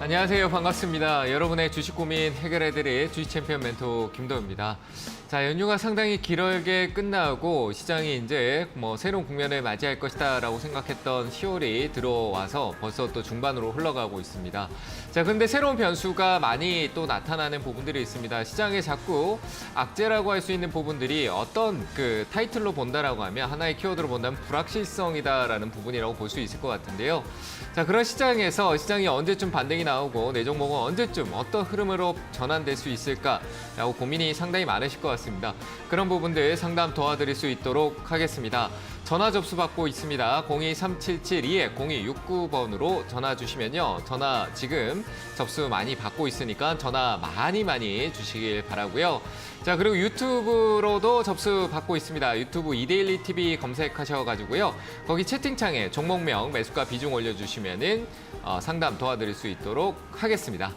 안녕하세요. 반갑습니다. 여러분의 주식 고민 해결해드릴 주식 챔피언 멘토 김도우입니다. 자, 연휴가 상당히 길게 끝나고 시장이 이제 새로운 국면을 맞이할 것이다라고 생각했던 10월이 들어와서 벌써 또 중반으로 흘러가고 있습니다. 자, 그런데 새로운 변수가 많이 또 나타나는 부분들이 있습니다. 시장에 자꾸 악재라고 할 수 있는 부분들이 어떤 그 타이틀로 본다라고 하면 하나의 키워드로 본다면 불확실성이다라는 부분이라고 볼 수 있을 것 같은데요. 자, 그런 시장에서 시장이 언제쯤 반등이 나오고 내 종목은 언제쯤 어떤 흐름으로 전환될 수 있을까라고 고민이 상당히 많으실 것 같습니다. 그런 부분들 상담 도와드릴 수 있도록 하겠습니다. 전화 접수 받고 있습니다. 02-3772-0269번으로 전화 주시면요. 전화 지금 접수 많이 받고 있으니까 전화 많이 주시길 바라고요. 자, 그리고 유튜브로도 접수 받고 있습니다. 유튜브 이데일리 TV 검색하셔가지고요. 거기 채팅창에 종목명, 매수가 비중 올려주시면은 상담 도와드릴 수 있도록 하겠습니다.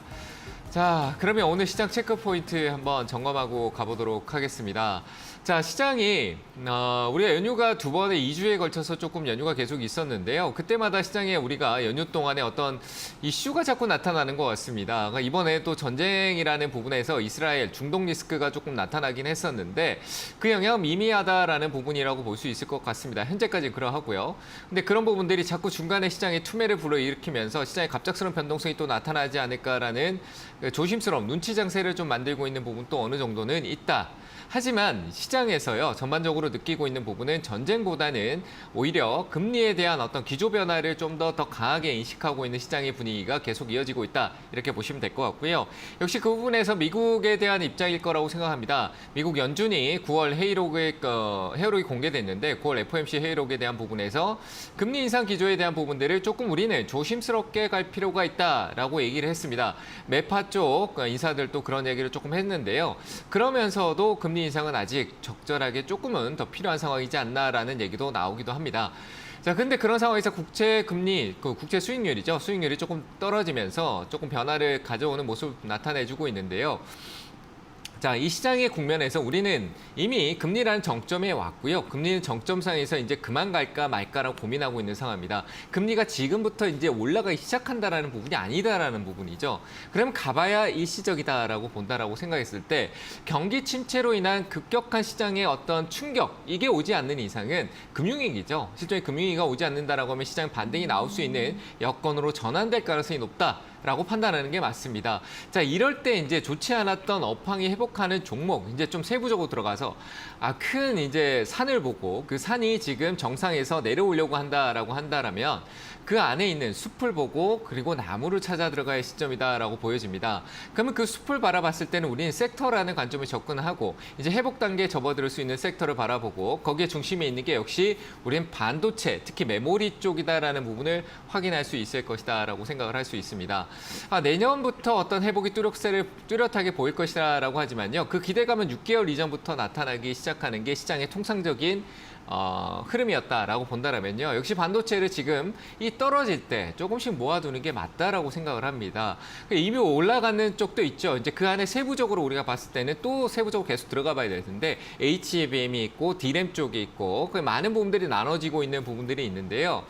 자, 그러면 오늘 시장 체크 포인트 한번 점검하고 가보도록 하겠습니다. 자, 시장이 우리가 연휴가 두 번에 2주에 걸쳐서 조금 연휴가 계속 있었는데요. 그때마다 시장에 우리가 연휴 동안에 어떤 이슈가 자꾸 나타나는 것 같습니다. 그러니까 이번에 또 전쟁이라는 부분에서 이스라엘 중동 리스크가 조금 나타나긴 했었는데 그 영향은 미미하다라는 부분이라고 볼 수 있을 것 같습니다. 현재까지 그러하고요. 근데 그런 부분들이 자꾸 중간에 시장에 투매를 불러일으키면서 시장에 갑작스러운 변동성이 또 나타나지 않을까라는 조심스러운 눈치 장세를 좀 만들고 있는 부분도 어느 정도는 있다. 하지만 시장에서요, 전반적으로 느끼고 있는 부분은 전쟁보다는 오히려 금리에 대한 어떤 기조 변화를 좀 더 강하게 인식하고 있는 시장의 분위기가 계속 이어지고 있다. 이렇게 보시면 될 것 같고요. 역시 그 부분에서 미국에 대한 입장일 거라고 생각합니다. 미국 연준이 9월 회의록이 공개됐는데 9월 FOMC 회의록에 대한 부분에서 금리 인상 기조에 대한 부분들을 조금 우리는 조심스럽게 갈 필요가 있다라고 얘기를 했습니다. 매파 쪽 인사들도 그런 얘기를 조금 했는데요. 그러면서도 금리 인상은 아직 적절하게 조금은 더 필요한 상황이지 않나라는 얘기도 나오기도 합니다. 자, 근데 그런 상황에서 국채 금리, 국채 수익률이죠. 수익률이 조금 떨어지면서 조금 변화를 가져오는 모습을 나타내주고 있는데요. 자, 이 시장의 국면에서 우리는 이미 금리라는 정점에 왔고요. 금리는 정점상에서 이제 그만 갈까 말까라고 고민하고 있는 상황입니다. 금리가 지금부터 이제 올라가기 시작한다라는 부분이 아니다라는 부분이죠. 그럼 가봐야 일시적이다라고 본다라고 생각했을 때 경기 침체로 인한 급격한 시장의 어떤 충격, 이게 오지 않는 이상은 금융위기죠. 실제 금융위기가 오지 않는다라고 하면 시장 반등이 나올 수 있는 여건으로 전환될 가능성이 높다. 라고 판단하는 게 맞습니다. 자, 이럴 때 이제 좋지 않았던 업황이 회복하는 종목, 이제 좀 세부적으로 들어가서 큰 이제 산을 보고 그 산이 지금 정상에서 내려오려고 한다라고 한다라면 그 안에 있는 숲을 보고 그리고 나무를 찾아 들어갈 시점이다라고 보여집니다. 그러면 그 숲을 바라봤을 때는 우리는 섹터라는 관점을 접근하고 이제 회복 단계에 접어들 수 있는 섹터를 바라보고 거기에 중심에 있는 게 역시 우리는 반도체, 특히 메모리 쪽이다라는 부분을 확인할 수 있을 것이다라고 생각을 할 수 있습니다. 내년부터 어떤 회복이 뚜렷하게 보일 것이라고 하지만요. 그 기대감은 6개월 이전부터 나타나기 시작하는 게 시장의 통상적인 흐름이었다라고 본다면요. 역시 반도체를 지금 이 떨어질 때 조금씩 모아두는 게 맞다라고 생각을 합니다. 이미 올라가는 쪽도 있죠. 이제 그 안에 세부적으로 우리가 봤을 때는 또 세부적으로 계속 들어가 봐야 될 텐데 HBM이 있고 DRAM 쪽이 있고 많은 부분들이 나눠지고 있는 부분들이 있는데요.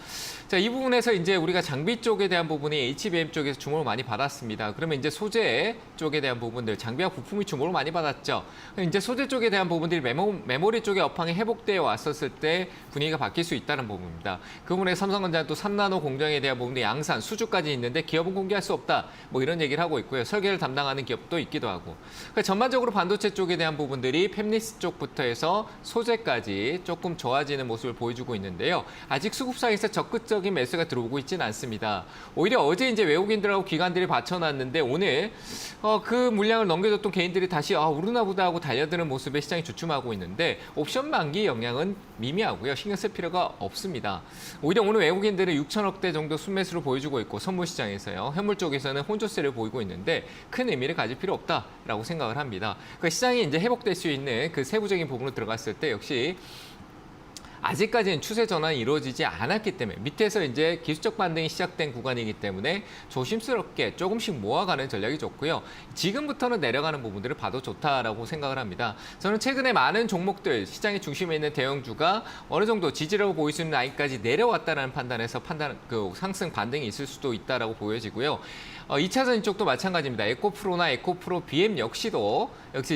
자, 이 부분에서 이제 우리가 장비 쪽에 대한 부분이 HBM 쪽에서 주목을 많이 받았습니다. 그러면 이제 소재 쪽에 대한 부분들, 장비와 부품이 주목을 많이 받았죠. 이제 소재 쪽에 대한 부분들이 메모리 쪽의 업황이 회복되어 왔었을 때 분위기가 바뀔 수 있다는 부분입니다. 그 부분에 삼성전자는 또 3나노 공정에 대한 부분도 양산, 수주까지 있는데 기업은 공개할 수 없다. 이런 얘기를 하고 있고요. 설계를 담당하는 기업도 있기도 하고. 그러니까 전반적으로 반도체 쪽에 대한 부분들이 팹리스 쪽부터 해서 소재까지 조금 좋아지는 모습을 보여주고 있는데요. 아직 수급상에서 적극적인 매수가 들어오고 있지는 않습니다. 오히려 어제 이제 외국인들하고 기관들이 받쳐놨는데 오늘 그 물량을 넘겨줬던 개인들이 다시 오르나 보다 하고 달려드는 모습에 시장이 주춤하고 있는데 옵션 만기 영향은 미미하고요. 신경 쓸 필요가 없습니다. 오히려 오늘 외국인들은 6천억대 정도 순매수를 보여주고 있고 선물 시장에서요. 현물 쪽에서는 혼조세를 보이고 있는데 큰 의미를 가질 필요 없다라고 생각을 합니다. 그러니까 시장이 이제 회복될 수 있는 그 세부적인 부분으로 들어갔을 때 역시 아직까지는 추세 전환이 이루어지지 않았기 때문에 밑에서 이제 기술적 반등이 시작된 구간이기 때문에 조심스럽게 조금씩 모아가는 전략이 좋고요. 지금부터는 내려가는 부분들을 봐도 좋다라고 생각을 합니다. 저는 최근에 많은 종목들 시장의 중심에 있는 대형주가 어느 정도 지지라고 보일 수 있는 라인까지 내려왔다는 판단에서 상승 반등이 있을 수도 있다라고 보여지고요. 2차전 이쪽도 마찬가지입니다. 에코프로나 에코프로 BM 역시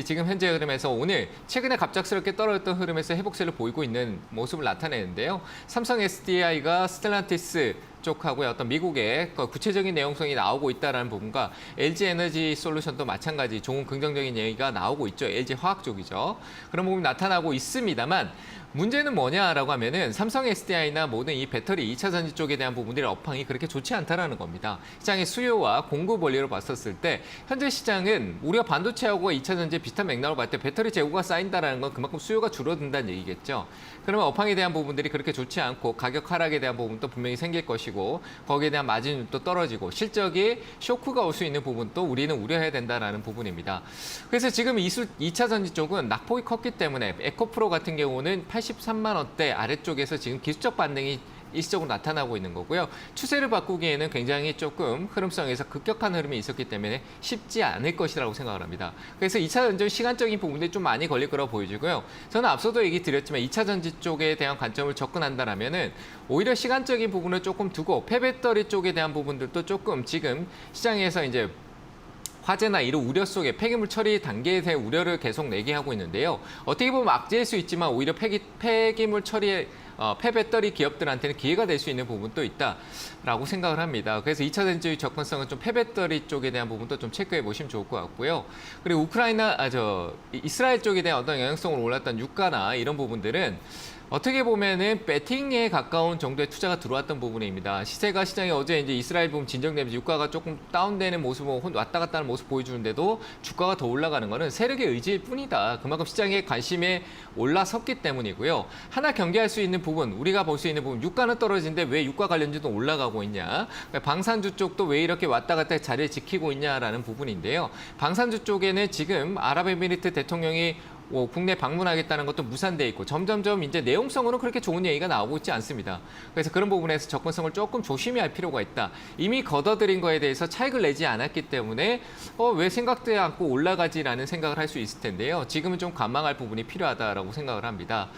지금 현재 흐름에서 오늘 최근에 갑작스럽게 떨어졌던 흐름에서 회복세를 보이고 있는 모습을 나타내는데요. 삼성 SDI가 스텔란티스 쪽하고의 어떤 미국의 구체적인 내용성이 나오고 있다는 부분과 LG 에너지 솔루션도 마찬가지 좋은 긍정적인 얘기가 나오고 있죠. LG 화학 쪽이죠. 그런 부분이 나타나고 있습니다만 문제는 뭐냐라고 하면은 삼성 SDI나 모든 이 배터리 2차 전지 쪽에 대한 부분들의 업황이 그렇게 좋지 않다라는 겁니다. 시장의 수요와 공급 원리로 봤었을 때 현재 시장은 우리가 반도체하고 2차 전지 비슷한 맥락으로 봤을 때 배터리 재고가 쌓인다라는 건 그만큼 수요가 줄어든다는 얘기겠죠. 그러면 업황에 대한 부분들이 그렇게 좋지 않고 가격 하락에 대한 부분도 분명히 생길 것이고 거기에 대한 마진도 떨어지고 실적이 쇼크가 올 수 있는 부분도 우리는 우려해야 된다라는 부분입니다. 그래서 지금 2차 전지 쪽은 낙폭이 컸기 때문에 에코프로 같은 경우는 83만 원대 아래쪽에서 지금 기술적 반등이 일시적으로 나타나고 있는 거고요. 추세를 바꾸기에는 굉장히 조금 흐름성에서 급격한 흐름이 있었기 때문에 쉽지 않을 것이라고 생각을 합니다. 그래서 2차 전지 시간적인 부분들이 좀 많이 걸릴 거라고 보여지고요. 저는 앞서도 얘기 드렸지만 2차 전지 쪽에 대한 관점을 접근한다라면은 오히려 시간적인 부분을 조금 두고 폐배터리 쪽에 대한 부분들도 조금 지금 시장에서 이제 화재나 이런 우려 속에 폐기물 처리 단계에 대해 우려를 계속 내게 하고 있는데요. 어떻게 보면 악재일 수 있지만 오히려 폐기물 처리에 폐배터리 기업들한테는 기회가 될 수 있는 부분도 있다라고 생각을 합니다. 그래서 2차 전지 접근성은 좀 폐배터리 쪽에 대한 부분도 좀 체크해 보시면 좋을 것 같고요. 그리고 이스라엘 쪽에 대한 어떤 영향성을 올랐던 유가나 이런 부분들은 어떻게 보면은 배팅에 가까운 정도의 투자가 들어왔던 부분입니다. 시세가 시장에 어제 이제 이스라엘 부분 진정되면서 유가가 조금 다운되는 모습을 왔다 갔다 하는 모습 보여주는데도 주가가 더 올라가는 거는 세력의 의지일 뿐이다. 그만큼 시장의 관심에 올라섰기 때문이고요. 하나 경계할 수 있는 부분, 우리가 볼 수 있는 부분, 유가는 떨어지는데 왜 유가 관련주도 올라가고 있냐? 방산주 쪽도 왜 이렇게 왔다 갔다 자리를 지키고 있냐라는 부분인데요. 방산주 쪽에는 지금 아랍에미리트 대통령이 국내 방문하겠다는 것도 무산돼 있고 점점점 이제 내용성으로는 그렇게 좋은 얘기가 나오고 있지 않습니다. 그래서 그런 부분에서 접근성을 조금 조심히 할 필요가 있다. 이미 걷어들인 거에 대해서 차익을 내지 않았기 때문에 왜 생각되지 않고 올라가지라는 생각을 할 수 있을 텐데요. 지금은 좀 관망할 부분이 필요하다라고 생각을 합니다.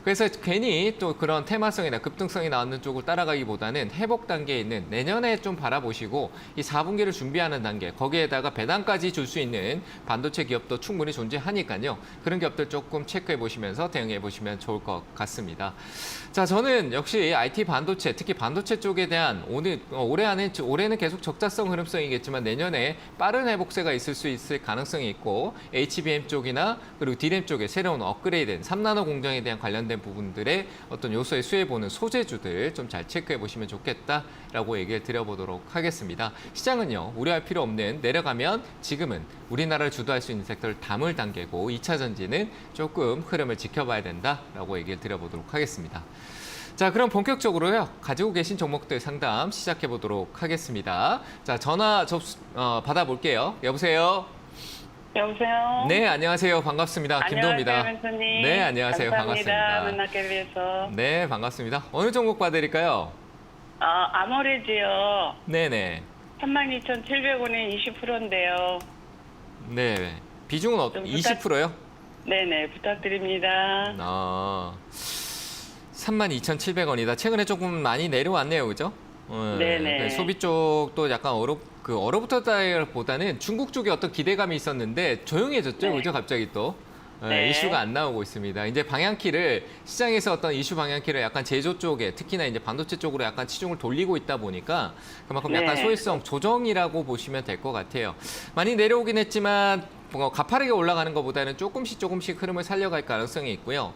그래서 괜히 또 그런 테마성이나 급등성이 나오는 쪽을 따라가기보다는 회복 단계에 있는 내년에 좀 바라보시고 이 4분기를 준비하는 단계 거기에다가 배당까지 줄 수 있는 반도체 기업도 충분히 존재하니까요. 그런 기업들 조금 체크해 보시면서 대응해 보시면 좋을 것 같습니다. 자, 저는 역시 IT 반도체, 특히 반도체 쪽에 대한 올해는 계속 적자성 흐름성이겠지만 내년에 빠른 회복세가 있을 수 있을 가능성이 있고 HBM 쪽이나 그리고 D램 쪽에 새로운 업그레이드된 3나노 공정에 대한 관련된 부분들의 어떤 요소에 수혜 보는 소재주들 좀 잘 체크해 보시면 좋겠다라고 얘기를 드려보도록 하겠습니다. 시장은요, 우려할 필요 없는 내려가면 지금은 우리나라를 주도할 수 있는 섹터를 담을 단계고 2차 전지는 조금 흐름을 지켜봐야 된다라고 얘기를 드려보도록 하겠습니다. 자, 그럼 본격적으로요, 가지고 계신 종목들 상담 시작해 보도록 하겠습니다. 자, 전화 받아볼게요. 여보세요? 여보세요? 네, 안녕하세요. 반갑습니다. 김도우입니다. 안녕하세요, 멘토님. 네, 안녕하세요. 감사합니다. 반갑습니다. 만나게 위해서. 네, 반갑습니다. 어느 종목 봐드릴까요? 아모레지요. 네네. 32,700원에 20%인데요. 네. 비중은 20%요? 네네, 부탁드립니다. 32,700원이다. 최근에 조금 많이 내려왔네요, 그죠? 네네. 소비 쪽도 약간 얼어붙었다기보다는 중국 쪽에 어떤 기대감이 있었는데 조용해졌죠, 네. 그죠? 갑자기 또. 네. 이슈가 안 나오고 있습니다. 이제 방향키를 시장에서 어떤 이슈 방향키를 약간 제조 쪽에 특히나 이제 반도체 쪽으로 약간 치중을 돌리고 있다 보니까 그만큼 약간 네. 소외성 조정이라고 보시면 될 것 같아요. 많이 내려오긴 했지만 가파르게 올라가는 것보다는 조금씩 흐름을 살려갈 가능성이 있고요.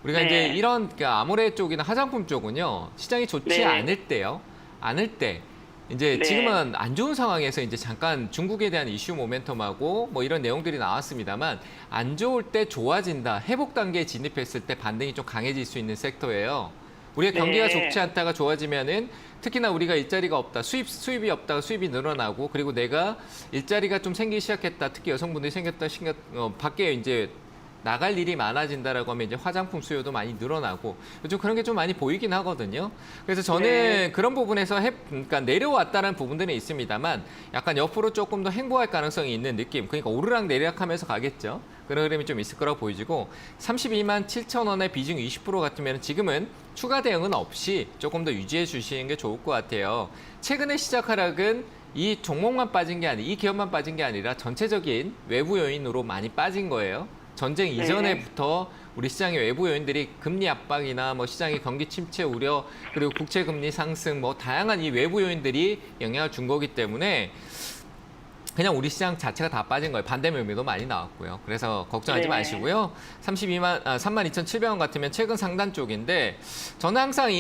우리가 네. 이제 이런 아모레 쪽이나 화장품 쪽은요, 시장이 좋지 네. 않을 때요. 않을 때 이제 네. 지금은 안 좋은 상황에서 이제 잠깐 중국에 대한 이슈 모멘텀하고 뭐 이런 내용들이 나왔습니다만 안 좋을 때 좋아진다. 회복 단계에 진입했을 때 반등이 좀 강해질 수 있는 섹터예요. 우리가 경기가 네. 좋지 않다가 좋아지면은 특히나 우리가 일자리가 없다, 수입이 없다가 수입이 늘어나고 그리고 내가 일자리가 좀 생기기 시작했다, 특히 여성분들이 밖에 이제 나갈 일이 많아진다라고 하면 이제 화장품 수요도 많이 늘어나고 요즘 그런 게 좀 많이 보이긴 하거든요. 그래서 저는 네. 그런 부분에서 그러니까 내려왔다는 부분들은 있습니다만 약간 옆으로 조금 더 행보할 가능성이 있는 느낌. 그러니까 오르락 내리락하면서 가겠죠. 그런 흐름이 좀 있을 거라고 보이지고 32만 7천 원의 비중 20% 같으면 지금은 추가 대응은 없이 조금 더 유지해 주시는 게 좋을 것 같아요. 최근에 시작 하락은 이 종목만 빠진 게 아니, 이 기업만 빠진 게 아니라 전체적인 외부 요인으로 많이 빠진 거예요. 전쟁 이전에부터 우리 시장의 외부 요인들이 금리 압박이나 뭐 시장의 경기 침체 우려 그리고 국채 금리 상승 뭐 다양한 이 외부 요인들이 영향을 준 거기 때문에 그냥 우리 시장 자체가 다 빠진 거예요. 반대 매매도 많이 나왔고요. 그래서 걱정하지 네. 마시고요. 32만 32,700원 같으면 최근 상단 쪽인데 저는 항상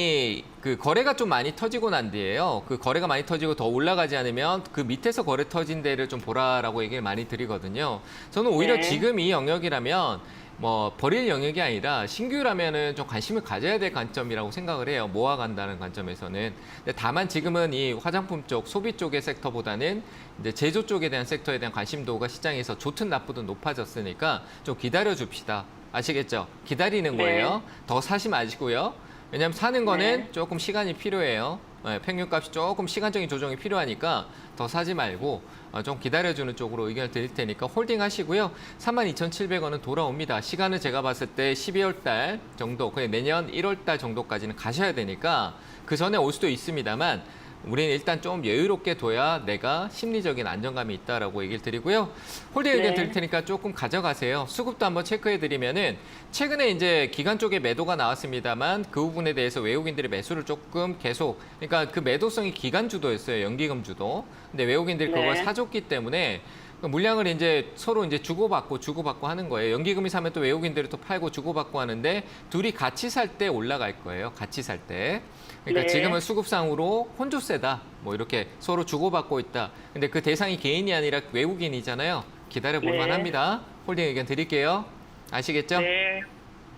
그 거래가 좀 많이 터지고 난 뒤에요. 그 거래가 많이 터지고 더 올라가지 않으면 그 밑에서 거래 터진 데를 좀 보라라고 얘기를 많이 드리거든요. 저는 오히려 네. 지금 이 영역이라면 뭐 버릴 영역이 아니라 신규라면은 좀 관심을 가져야 될 관점이라고 생각을 해요. 모아간다는 관점에서는. 근데 다만 지금은 이 화장품 쪽, 소비 쪽의 섹터보다는 이제 제조 쪽에 대한 섹터에 대한 관심도가 시장에서 좋든 나쁘든 높아졌으니까 좀 기다려 줍시다. 아시겠죠? 기다리는 네. 거예요. 더 사지 마시고요. 왜냐하면 사는 거는 네. 조금 시간이 필요해요. 평균값이 조금 시간적인 조정이 필요하니까 더 사지 말고 좀 기다려주는 쪽으로 의견을 드릴 테니까 홀딩 하시고요. 32,700원은 돌아옵니다. 시간을 제가 봤을 때 12월 달 정도, 그냥 내년 1월 달 정도까지는 가셔야 되니까 그 전에 올 수도 있습니다만 우리는 일단 좀 여유롭게 둬야 내가 심리적인 안정감이 있다라고 얘기를 드리고요. 홀딩 의견 네. 드릴 테니까 조금 가져가세요. 수급도 한번 체크해 드리면은 최근에 이제 기관 쪽에 매도가 나왔습니다만 그 부분에 대해서 외국인들이 매수를 조금 계속 그러니까 그 매도성이 기관 주도였어요. 연기금 주도. 근데 외국인들이 그걸 네. 사줬기 때문에 물량을 이제 서로 이제 주고받고 하는 거예요. 연기금이 사면 또 외국인들이 또 팔고 주고받고 하는데 둘이 같이 살 때 올라갈 거예요. 같이 살 때. 그러니까 네. 지금은 수급상으로 혼조세다. 뭐 이렇게 서로 주고받고 있다. 근데 그 대상이 개인이 아니라 외국인이잖아요. 기다려 볼 네. 만합니다. 홀딩 의견 드릴게요. 아시겠죠? 네.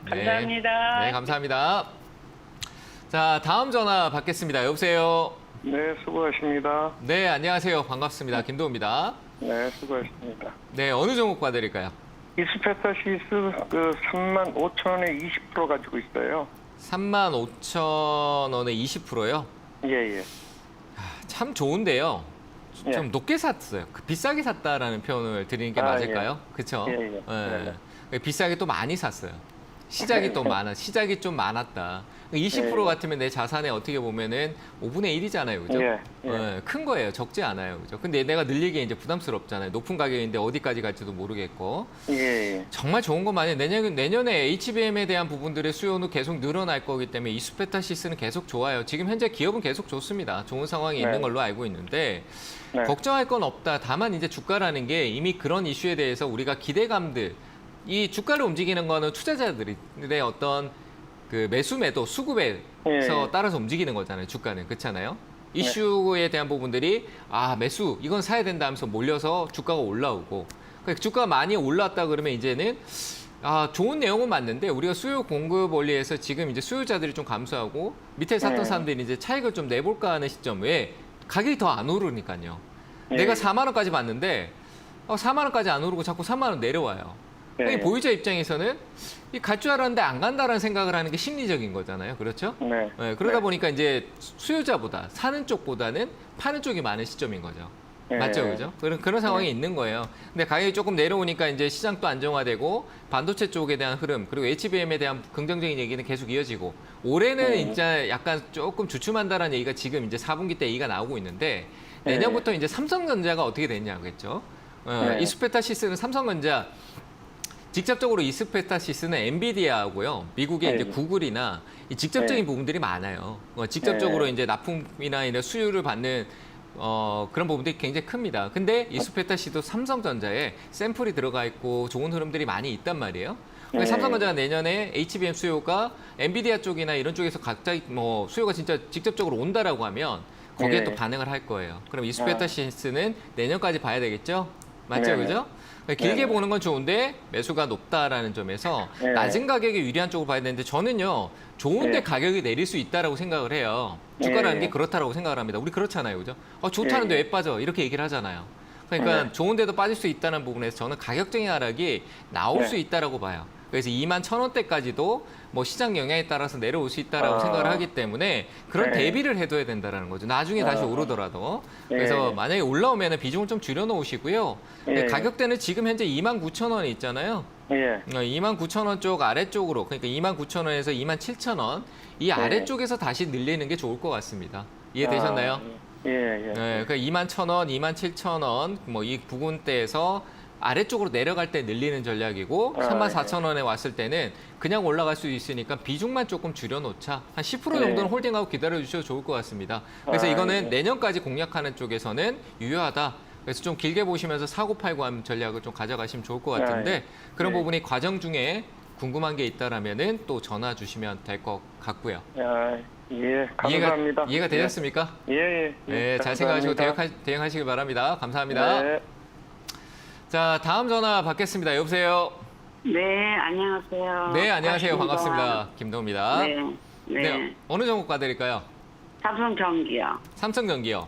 감사합니다. 네, 감사합니다. 자, 다음 전화 받겠습니다. 여보세요. 네, 수고하십니다. 네, 안녕하세요. 반갑습니다. 김도우입니다. 네, 수고하십니다. 네, 어느 종목 봐드릴까요? 이스페타시스 그 35,000원에 20% 가지고 있어요. 35,000원에 20%요? 예, 예. 참 좋은데요. 예. 좀 높게 샀어요. 비싸게 샀다라는 표현을 드리는 게 아, 맞을까요? 그렇죠? 예, 예. 비싸게 또 많이 샀어요. 시작이 또 시작이 좀 많았다. 20% 예. 같으면 내 자산에 어떻게 보면은 5분의 1이잖아요. 그죠? 예, 예. 큰 거예요. 적지 않아요. 그죠? 근데 내가 늘리기에 이제 부담스럽잖아요. 높은 가격인데 어디까지 갈지도 모르겠고. 예, 예. 정말 좋은 건 많아요. 내년에 HBM에 대한 부분들의 수요는 계속 늘어날 거기 때문에 이수페타시스는 계속 좋아요. 지금 현재 기업은 계속 좋습니다. 좋은 상황에 네. 있는 걸로 알고 있는데 네. 걱정할 건 없다. 다만 이제 주가라는 게 이미 그런 이슈에 대해서 우리가 기대감들 이 주가를 움직이는 거는 투자자들의 어떤 그 매도 수급에서 예. 따라서 움직이는 거잖아요. 주가는 그렇잖아요. 이슈에 대한 부분들이 매수 이건 사야 된다 하면서 몰려서 주가가 올라오고 그러니까 주가가 많이 올라왔다 그러면 이제는 좋은 내용은 맞는데 우리가 수요 공급 원리에서 지금 이제 수요자들이 좀 감소하고 밑에 샀던 네. 사람들이 이제 차익을 좀 내볼까 하는 시점에 가격이 더 안 오르니까요. 예. 내가 4만 원까지 봤는데 4만 원까지 안 오르고 자꾸 3만 원 내려와요. 예. 이 보유자 입장에서는 갈 줄 알았는데 안 간다라는 생각을 하는 게 심리적인 거잖아요. 그렇죠? 네. 그러다 네. 보니까 이제 수요자보다 사는 쪽보다는 파는 쪽이 많은 시점인 거죠. 예. 맞죠, 그죠? 그런 상황이 있는 거예요. 근데 가격이 조금 내려오니까 이제 시장도 안정화되고 반도체 쪽에 대한 흐름 그리고 HBM에 대한 긍정적인 얘기는 계속 이어지고 올해는 진짜 약간 조금 주춤한다라는 얘기가 지금 이제 4분기 때 얘기가 나오고 있는데 내년부터 이제 삼성전자가 어떻게 되냐겠죠. 네. 이스페타시스는 삼성전자 직접적으로 이스페타시스는 엔비디아하고요. 미국의 네. 이제 구글이나 이 직접적인 네. 부분들이 많아요. 직접적으로 네. 이제 납품이나 이런 수요를 받는 그런 부분들이 굉장히 큽니다. 근데 이스페타시도 삼성전자에 샘플이 들어가 있고 좋은 흐름들이 많이 있단 말이에요. 그러니까 네. 삼성전자가 내년에 HBM 수요가 엔비디아 쪽이나 이런 쪽에서 각자 수요가 진짜 직접적으로 온다라고 하면 거기에 네. 또 반응을 할 거예요. 그럼 이스페타시스는 내년까지 봐야 되겠죠? 맞죠, 네. 그죠? 길게 네. 보는 건 좋은데 매수가 높다라는 점에서 네. 낮은 가격에 유리한 쪽으로 봐야 되는데 저는요 좋은데 네. 가격이 내릴 수 있다라고 생각을 해요. 주가라는 네. 게 그렇다라고 생각을 합니다. 우리 그렇잖아요, 그죠? 좋다는데 네. 왜 빠져? 이렇게 얘기를 하잖아요. 그러니까 네. 좋은 데도 빠질 수 있다는 부분에서 저는 가격적인 하락이 나올 네. 수 있다라고 봐요. 그래서 21,000원대까지도 뭐 시장 영향에 따라서 내려올 수 있다라고 아. 생각을 하기 때문에 그런 네. 대비를 해둬야 된다라는 거죠. 나중에 다시 아. 오르더라도. 네. 그래서 만약에 올라오면 비중을 좀 줄여놓으시고요. 네. 가격대는 지금 현재 29,000원이 있잖아요. 예. 29,000원 쪽 아래쪽으로, 그러니까 29,000원에서 27,000원 이 네. 아래쪽에서 다시 늘리는 게 좋을 것 같습니다. 이해되셨나요? 아, 예, 예. 네, 그러니까 21,000원, 27,000원 뭐 이 부근대에서 아래쪽으로 내려갈 때 늘리는 전략이고 아, 34,000원에 왔을 때는 그냥 올라갈 수 있으니까 비중만 조금 줄여놓자. 한 10% 정도는 네. 홀딩하고 기다려주셔도 좋을 것 같습니다. 그래서 아, 이거는 예. 내년까지 공략하는 쪽에서는 유효하다. 그래서 좀 길게 보시면서 사고 팔고 하는 전략을 좀 가져가시면 좋을 것 같은데 아, 예. 그런 네. 부분이 과정 중에 궁금한 게 있다라면은 또 전화 주시면 될 것 같고요. 아, 예. 감사합니다. 이해가 되셨습니까? 예, 예. 네, 잘 생각하시고 대응하시길 바랍니다. 감사합니다. 네. 자, 다음 전화 받겠습니다. 여보세요? 네, 안녕하세요. 네, 안녕하세요. 반갑습니다. 김도우입니다. 네, 네. 어느 종목 봐드릴까요? 삼성전기요. 삼성전기요.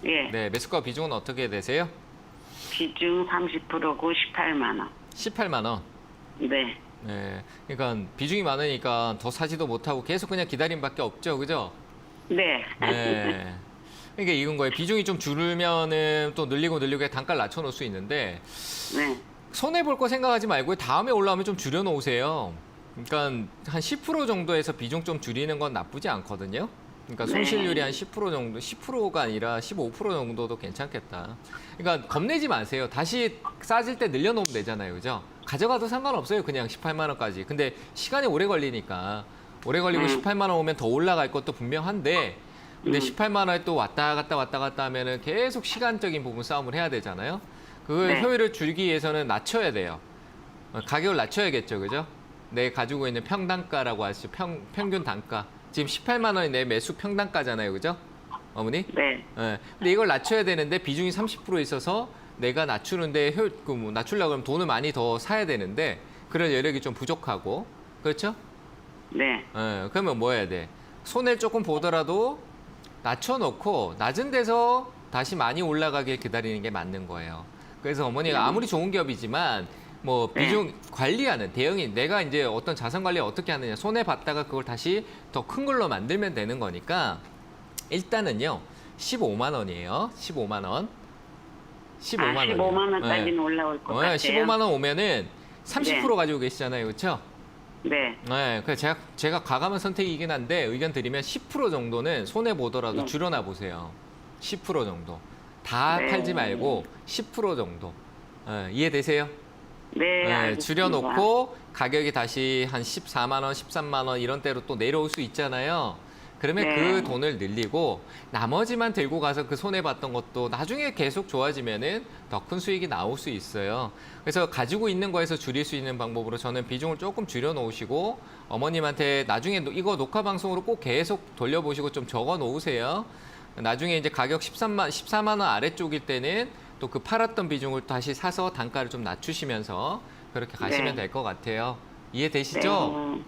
예, 네, 매수가 비중은 어떻게 되세요? 비중 30%고 18만 원. 18만 원. 네, 네, 그러니까 비중이 많으니까 더 사지도 못하고 계속 그냥 기다림밖에 없죠, 그죠? 네, 네. 그러니까 이건 거예요. 비중이 좀 줄으면은 또 늘리고 단가를 낮춰놓을 수 있는데 네, 손해 볼 거 생각하지 말고 다음에 올라오면 좀 줄여놓으세요. 그러니까 한 10% 정도에서 비중 좀 줄이는 건 나쁘지 않거든요. 그러니까 네. 손실률이 한 10% 정도, 10%가 아니라 15% 정도도 괜찮겠다. 그러니까 겁내지 마세요. 다시 싸질 때 늘려놓으면 되잖아요, 그죠? 가져가도 상관없어요, 그냥 18만 원까지. 근데 시간이 오래 걸리니까 오래 걸리고 18만 원 오면 더 올라갈 것도 분명한데, 근데 18만 원에 또 왔다 갔다 하면은 계속 시간적인 부분 싸움을 해야 되잖아요. 그 네. 효율을 줄이기 위해서는 낮춰야 돼요. 가격을 낮춰야겠죠, 그죠? 내 가지고 있는 평단가라고 하시죠. 평균 단가. 지금 18만 원이 내 매수 평단가잖아요, 그죠? 어머니? 네, 예. 근데 이걸 낮춰야 되는데 비중이 30% 있어서 내가 낮추는데 낮추려고 하면 돈을 많이 더 사야 되는데 그런 여력이 좀 부족하고, 그렇죠? 네, 예. 그러면 뭐 해야 돼? 손해를 조금 보더라도 낮춰놓고 낮은 데서 다시 많이 올라가길 기다리는 게 맞는 거예요. 그래서 어머니가 아무리 좋은 기업이지만 뭐 비중 관리하는 대응이 내가 이제 어떤 자산 관리 어떻게 하느냐, 손해 봤다가 그걸 다시 더 큰 걸로 만들면 되는 거니까 일단은요 15만 원이에요. 15만 원. 15만 원. 15만 원까지는 올라올 것 같아요. 15만 원 오면은 30% 네. 가지고 계시잖아요, 그렇죠? 네, 네, 그래서 제가 과감한 선택이긴 한데 의견 드리면 10% 정도는 손해 보더라도 네. 줄여놔 보세요. 10% 정도. 다 네. 팔지 말고 10% 정도. 이해되세요? 네, 알겠습니다. 줄여놓고 가격이 다시 한 14만 원, 13만 원 이런 대로 또 내려올 수 있잖아요. 그러면 네. 그 돈을 늘리고 나머지만 들고 가서 그 손해 봤던 것도 나중에 계속 좋아지면은 더 큰 수익이 나올 수 있어요. 그래서 가지고 있는 거에서 줄일 수 있는 방법으로 저는 비중을 조금 줄여 놓으시고 어머님한테 나중에 이거 녹화 방송으로 꼭 계속 돌려보시고 좀 적어 놓으세요. 나중에 이제 가격 14만 원 아래쪽일 때는 또 그 팔았던 비중을 다시 사서 단가를 좀 낮추시면서 그렇게 가시면 네. 될 것 같아요. 이해되시죠?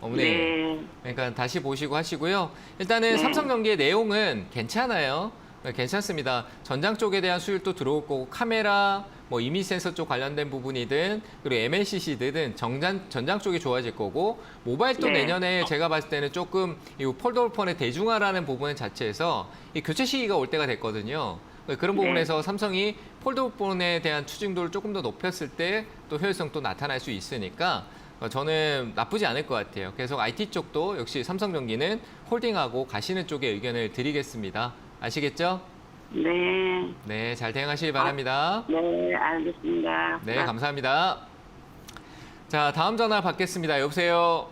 어머니. 네, 그러니까 다시 보시고 하시고요. 일단은 네. 삼성전기의 내용은 괜찮아요. 괜찮습니다. 전장 쪽에 대한 수율도 들어올 거고 카메라, 뭐 이미지 센서 쪽 관련된 부분이든 그리고 MLCC든 전장 쪽이 좋아질 거고 모바일도 네. 내년에 제가 봤을 때는 조금 이 폴더블 폰의 대중화라는 부분 자체에서 이 교체 시기가 올 때가 됐거든요. 그런 네. 부분에서 삼성이 폴더블 폰에 대한 추진도를 조금 더 높였을 때 또 효율성도 나타날 수 있으니까 저는 나쁘지 않을 것 같아요. 계속 IT 쪽도 역시 삼성전기는 홀딩하고 가시는 쪽에 의견을 드리겠습니다. 아시겠죠? 네, 네, 잘 대응하시기 바랍니다. 네, 알겠습니다. 네, 감사합니다. 자, 다음 전화 받겠습니다. 여보세요?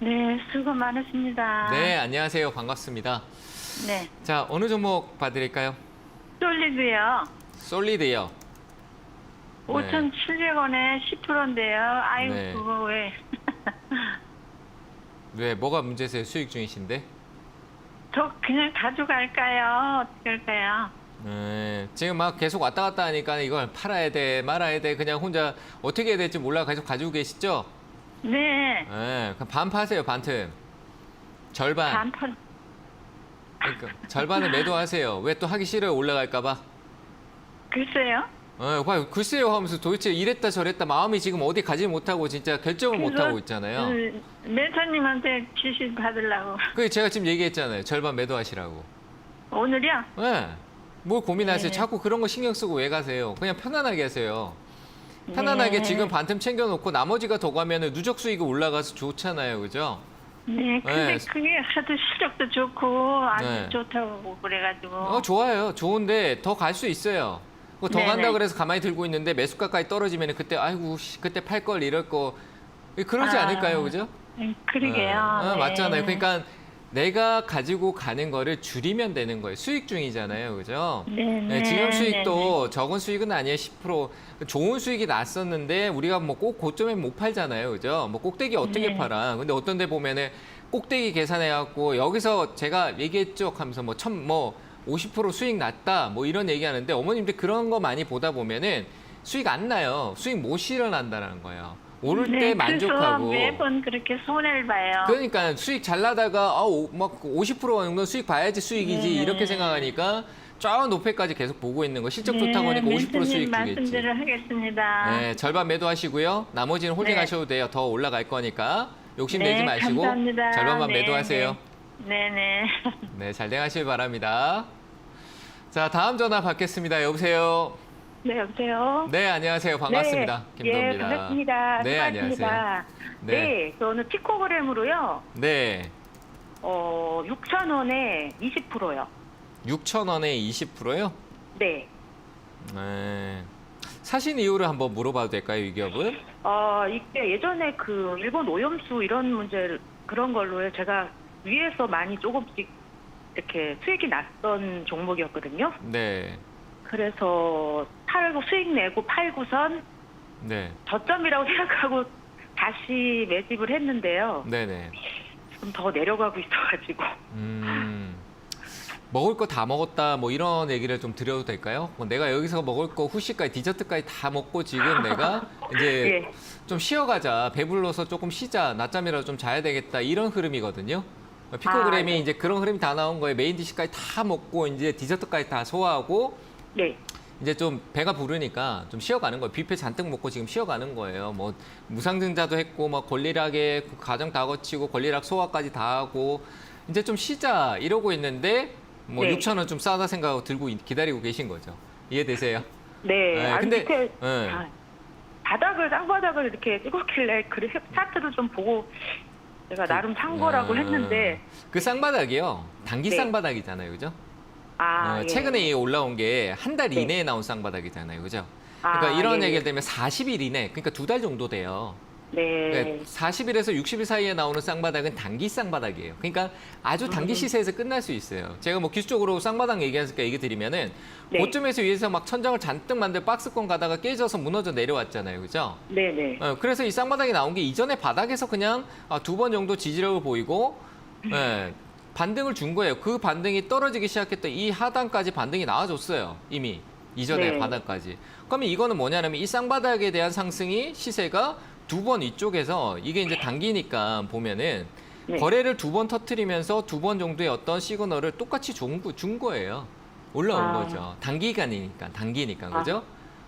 네, 수고 많으십니다. 네, 안녕하세요. 반갑습니다. 네. 자, 어느 종목 봐드릴까요? 솔리드요. 솔리드요. 네. 5,700원에 10%인데요. 아이고, 네. 그거 왜. 왜, 뭐가 문제세요? 수익 중이신데? 저 그냥 가져갈까요? 어떻게 할까요? 네, 지금 막 계속 왔다 갔다 하니까 이걸 팔아야 돼, 말아야 돼, 그냥 혼자 어떻게 해야 될지 몰라 계속 가지고 계시죠? 네. 네, 그럼 반 파세요, 반틈. 절반. 반판. 그러니까 절반을 매도하세요. 왜 또 하기 싫어요, 올라갈까 봐? 글쎄요. 봐요. 글쎄요 하면서 도대체 이랬다 저랬다 마음이 지금 어디 가지 못하고 진짜 결정을 그래서, 못하고 있잖아요. 매사님한테 지시 받으려고. 그 제가 지금 얘기했잖아요. 절반 매도하시라고. 오늘이요? 네. 뭘 고민하세요? 네. 자꾸 그런 거 신경 쓰고 왜 가세요? 그냥 편안하게 하세요. 편안하게 네. 지금 반틈 챙겨놓고 나머지가 더 가면은 누적 수익이 올라가서 좋잖아요. 그죠? 네, 근데 네. 그게 하도 실력도 좋고 아주 네. 좋다고 그래가지고. 좋아요. 좋은데 더 갈 수 있어요. 그거 더 네네. 간다 그래서 가만히 들고 있는데 매수가까지 떨어지면 그때 아이고 그때 팔 걸 이럴 거 그러지 않을까요? 그죠? 그러게요. 네. 맞잖아요. 그러니까 내가 가지고 가는 거를 줄이면 되는 거예요. 수익 중이잖아요. 그죠? 네, 지금 네, 수익도 적은 수익은 아니에요. 10%. 좋은 수익이 났었는데 우리가 뭐 꼭 고점에 못 팔잖아요. 그죠? 뭐 꼭대기 어떻게 네. 팔아. 근데 어떤 데 보면은 꼭대기 계산해갖고 여기서 제가 얘기했죠 하면서 뭐 50% 수익 났다 뭐 이런 얘기하는데 어머님들 그런 거 많이 보다 보면은 수익 안 나요. 수익 못 실현한다는 거예요. 오를 네, 때 만족하고. 그래서 매번 그렇게 손해를 봐요. 그러니까 수익 잘 나다가 막 50% 정도 수익 봐야지 수익이지 네. 이렇게 생각하니까 저 높이까지 계속 보고 있는 거 실적 네, 좋다고 하니까 50% 매수님 수익 주겠지. 말씀대로 하겠습니다. 네, 절반 매도하시고요. 나머지는 홀딩 네. 하셔도 돼요. 더 올라갈 거니까 욕심 네, 내지 마시고 감사합니다. 절반만 네, 매도하세요. 네네. 네, 잘 되시길 바랍니다. 자, 다음 전화 받겠습니다. 여보세요. 네, 여보세요? 네, 안녕하세요. 반갑습니다. 네, 김도입니다. 예, 반갑습니다. 네, 수고하십니다. 안녕하세요. 네. 네, 저는 피코그램으로요, 네. 6,000원에 20%요. 6,000원에 20%요? 네. 네. 사신 이유를 한번 물어봐도 될까요, 이 기업은? 이게 예전에 그 일본 오염수 이런 문제, 그런 걸로 제가 위에서 많이 조금씩 이렇게 수익이 났던 종목이었거든요. 네. 그래서 팔고 수익 내고 팔고선 네. 저점이라고 생각하고 다시 매집을 했는데요. 네네. 지금 더 내려가고 있어가지고. 먹을 거 다 먹었다 뭐 이런 얘기를 좀 드려도 될까요? 뭐 내가 여기서 먹을 거 후식까지 디저트까지 다 먹고 지금 내가 이제 예. 좀 쉬어가자 배불러서 조금 쉬자 낮잠이라도 좀 자야 되겠다 이런 흐름이거든요. 피코그램이 네. 이제 그런 흐름이 다 나온 거예요. 메인 디시까지 다 먹고 이제 디저트까지 다 소화하고 네. 이제 좀 배가 부르니까 좀 쉬어가는 거예요. 뷔페 잔뜩 먹고 지금 쉬어가는 거예요. 뭐 무상증자도 했고 막 권리락에 그 과정 다 거치고 권리락 소화까지 다 하고 이제 좀 쉬자 이러고 있는데 뭐 네. 6,000원 좀 싸다 생각하고 들고 기다리고 계신 거죠. 이해되세요? 네. 네, 아니, 근데- 밑에 네. 쌍바닥을 이렇게 찍었길래 그 차트도 좀 보고 제가 나름 산 거라고 했는데 그 쌍바닥이요. 단기 네. 쌍바닥이잖아요. 그죠? 예. 최근에 올라온 게 한 달 네. 이내에 나온 쌍바닥이잖아요. 그죠? 그러니까 이런 예, 얘기를 되면 40일 이내, 그러니까 2달 정도 돼요. 네. 그러니까 40일에서 60일 사이에 나오는 쌍바닥은 단기 쌍바닥이에요. 그러니까 아주 단기 시세에서 끝날 수 있어요. 제가 뭐 기술적으로 쌍바닥 얘기하니까 얘기 드리면은 네. 고점에서 위에서 막 천장을 잔뜩 만들 박스권 가다가 깨져서 무너져 내려왔잖아요. 그죠? 네네. 그래서 이 쌍바닥이 나온 게 이전에 바닥에서 그냥 2번 정도 지지력을 보이고 반등을 준 거예요. 그 반등이 떨어지기 시작했던 이 하단까지 반등이 나와줬어요. 이미 이전에 네. 바닥까지. 그러면 이거는 뭐냐면 이 쌍바닥에 대한 상승이 시세가 2번 이쪽에서 이게 이제 단기니까 보면은 네. 거래를 2번 터트리면서 2번 정도의 어떤 시그널을 똑같이 준 거예요. 올라온 거죠. 단기니까 그죠?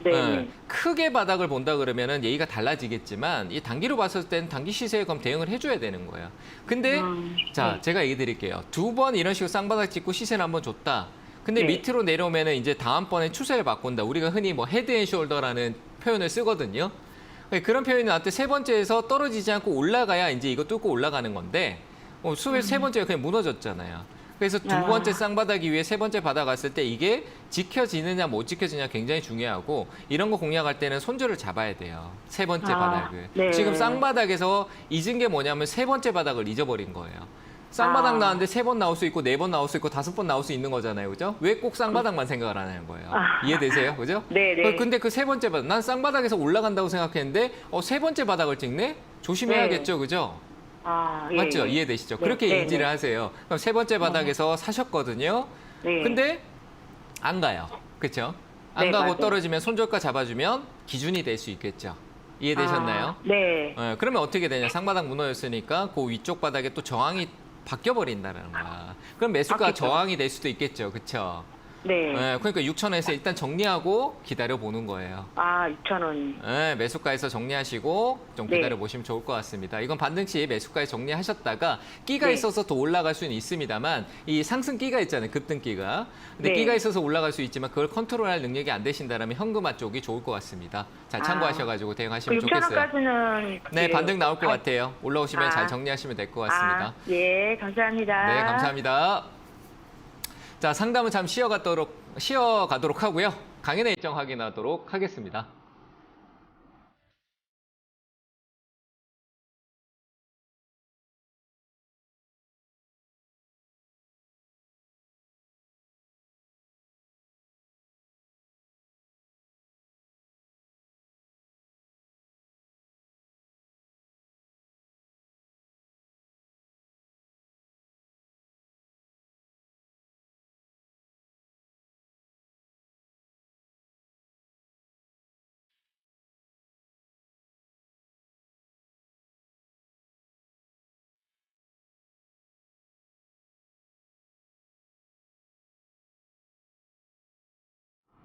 네. 크게 바닥을 본다 그러면은 얘기가 달라지겠지만 이 단기로 봤을 때는 단기 시세에 그럼 대응을 해줘야 되는 거예요. 근데 자 네. 제가 얘기 드릴게요. 2번 이런 식으로 쌍바닥 찍고 시세를 한번 줬다. 근데 네. 밑으로 내려오면은 이제 다음번에 추세를 바꾼다. 우리가 흔히 뭐 헤드앤숄더라는 표현을 쓰거든요. 그런 표현이 나한테 세 번째에서 떨어지지 않고 올라가야 이제 이거 뚫고 올라가는 건데 세 번째가 그냥 무너졌잖아요. 그래서 두 번째 쌍바닥 위에 세 번째 바닥 갔을 때 이게 지켜지느냐 못 지켜지느냐 굉장히 중요하고 이런 거 공략할 때는 손절을 잡아야 돼요. 세 번째 바닥을. 네. 지금 쌍바닥에서 잊은 게 뭐냐면 세 번째 바닥을 잊어버린 거예요. 쌍바닥 나왔는데 3번 나올 수 있고 4번 나올 수 있고 5번 나올 수 있는 거잖아요. 그죠? 왜 꼭 쌍바닥만 생각을 하는 거예요? 이해되세요? 그죠? 네네. 근데 그 세 번째 바닥, 난 쌍바닥에서 올라간다고 생각했는데 세 번째 바닥을 찍네? 조심해야겠죠. 그죠? 예. 맞죠? 이해되시죠? 네, 그렇게 네, 인지를 네. 하세요. 그럼 세 번째 바닥에서 사셨거든요. 네. 근데 안 가요. 그렇죠? 안 네, 가고 맞아요. 떨어지면 손절가 잡아주면 기준이 될 수 있겠죠. 이해되셨나요? 네. 그러면 어떻게 되냐? 상바닥 무너졌으니까 그 위쪽 바닥에 또 저항이 바뀌어 버린다는 거야. 그럼 매수가 바뀌죠. 저항이 될 수도 있겠죠. 그렇죠? 네. 그러니까 6,000원에서 일단 정리하고 기다려 보는 거예요. 아, 6,000원. 네, 매수가에서 정리하시고 좀 네. 기다려 보시면 좋을 것 같습니다. 이건 반드시 매수가에 정리하셨다가 끼가 네. 있어서 더 올라갈 수는 있습니다만 이 상승 끼가 있잖아요. 급등기가. 근데 네. 끼가 있어서 올라갈 수 있지만 그걸 컨트롤할 능력이 안 되신다면 현금화 쪽이 좋을 것 같습니다. 잘 참고하셔가지고 그 대응하시면 좋겠어요. 6,000원까지는 네, 반등 나올 것 같아요. 올라오시면 아. 잘 정리하시면 될 것 같습니다. 예, 감사합니다. 네, 감사합니다. 자, 상담은 잠 쉬어가도록 하고요. 강연의 일정 확인하도록 하겠습니다.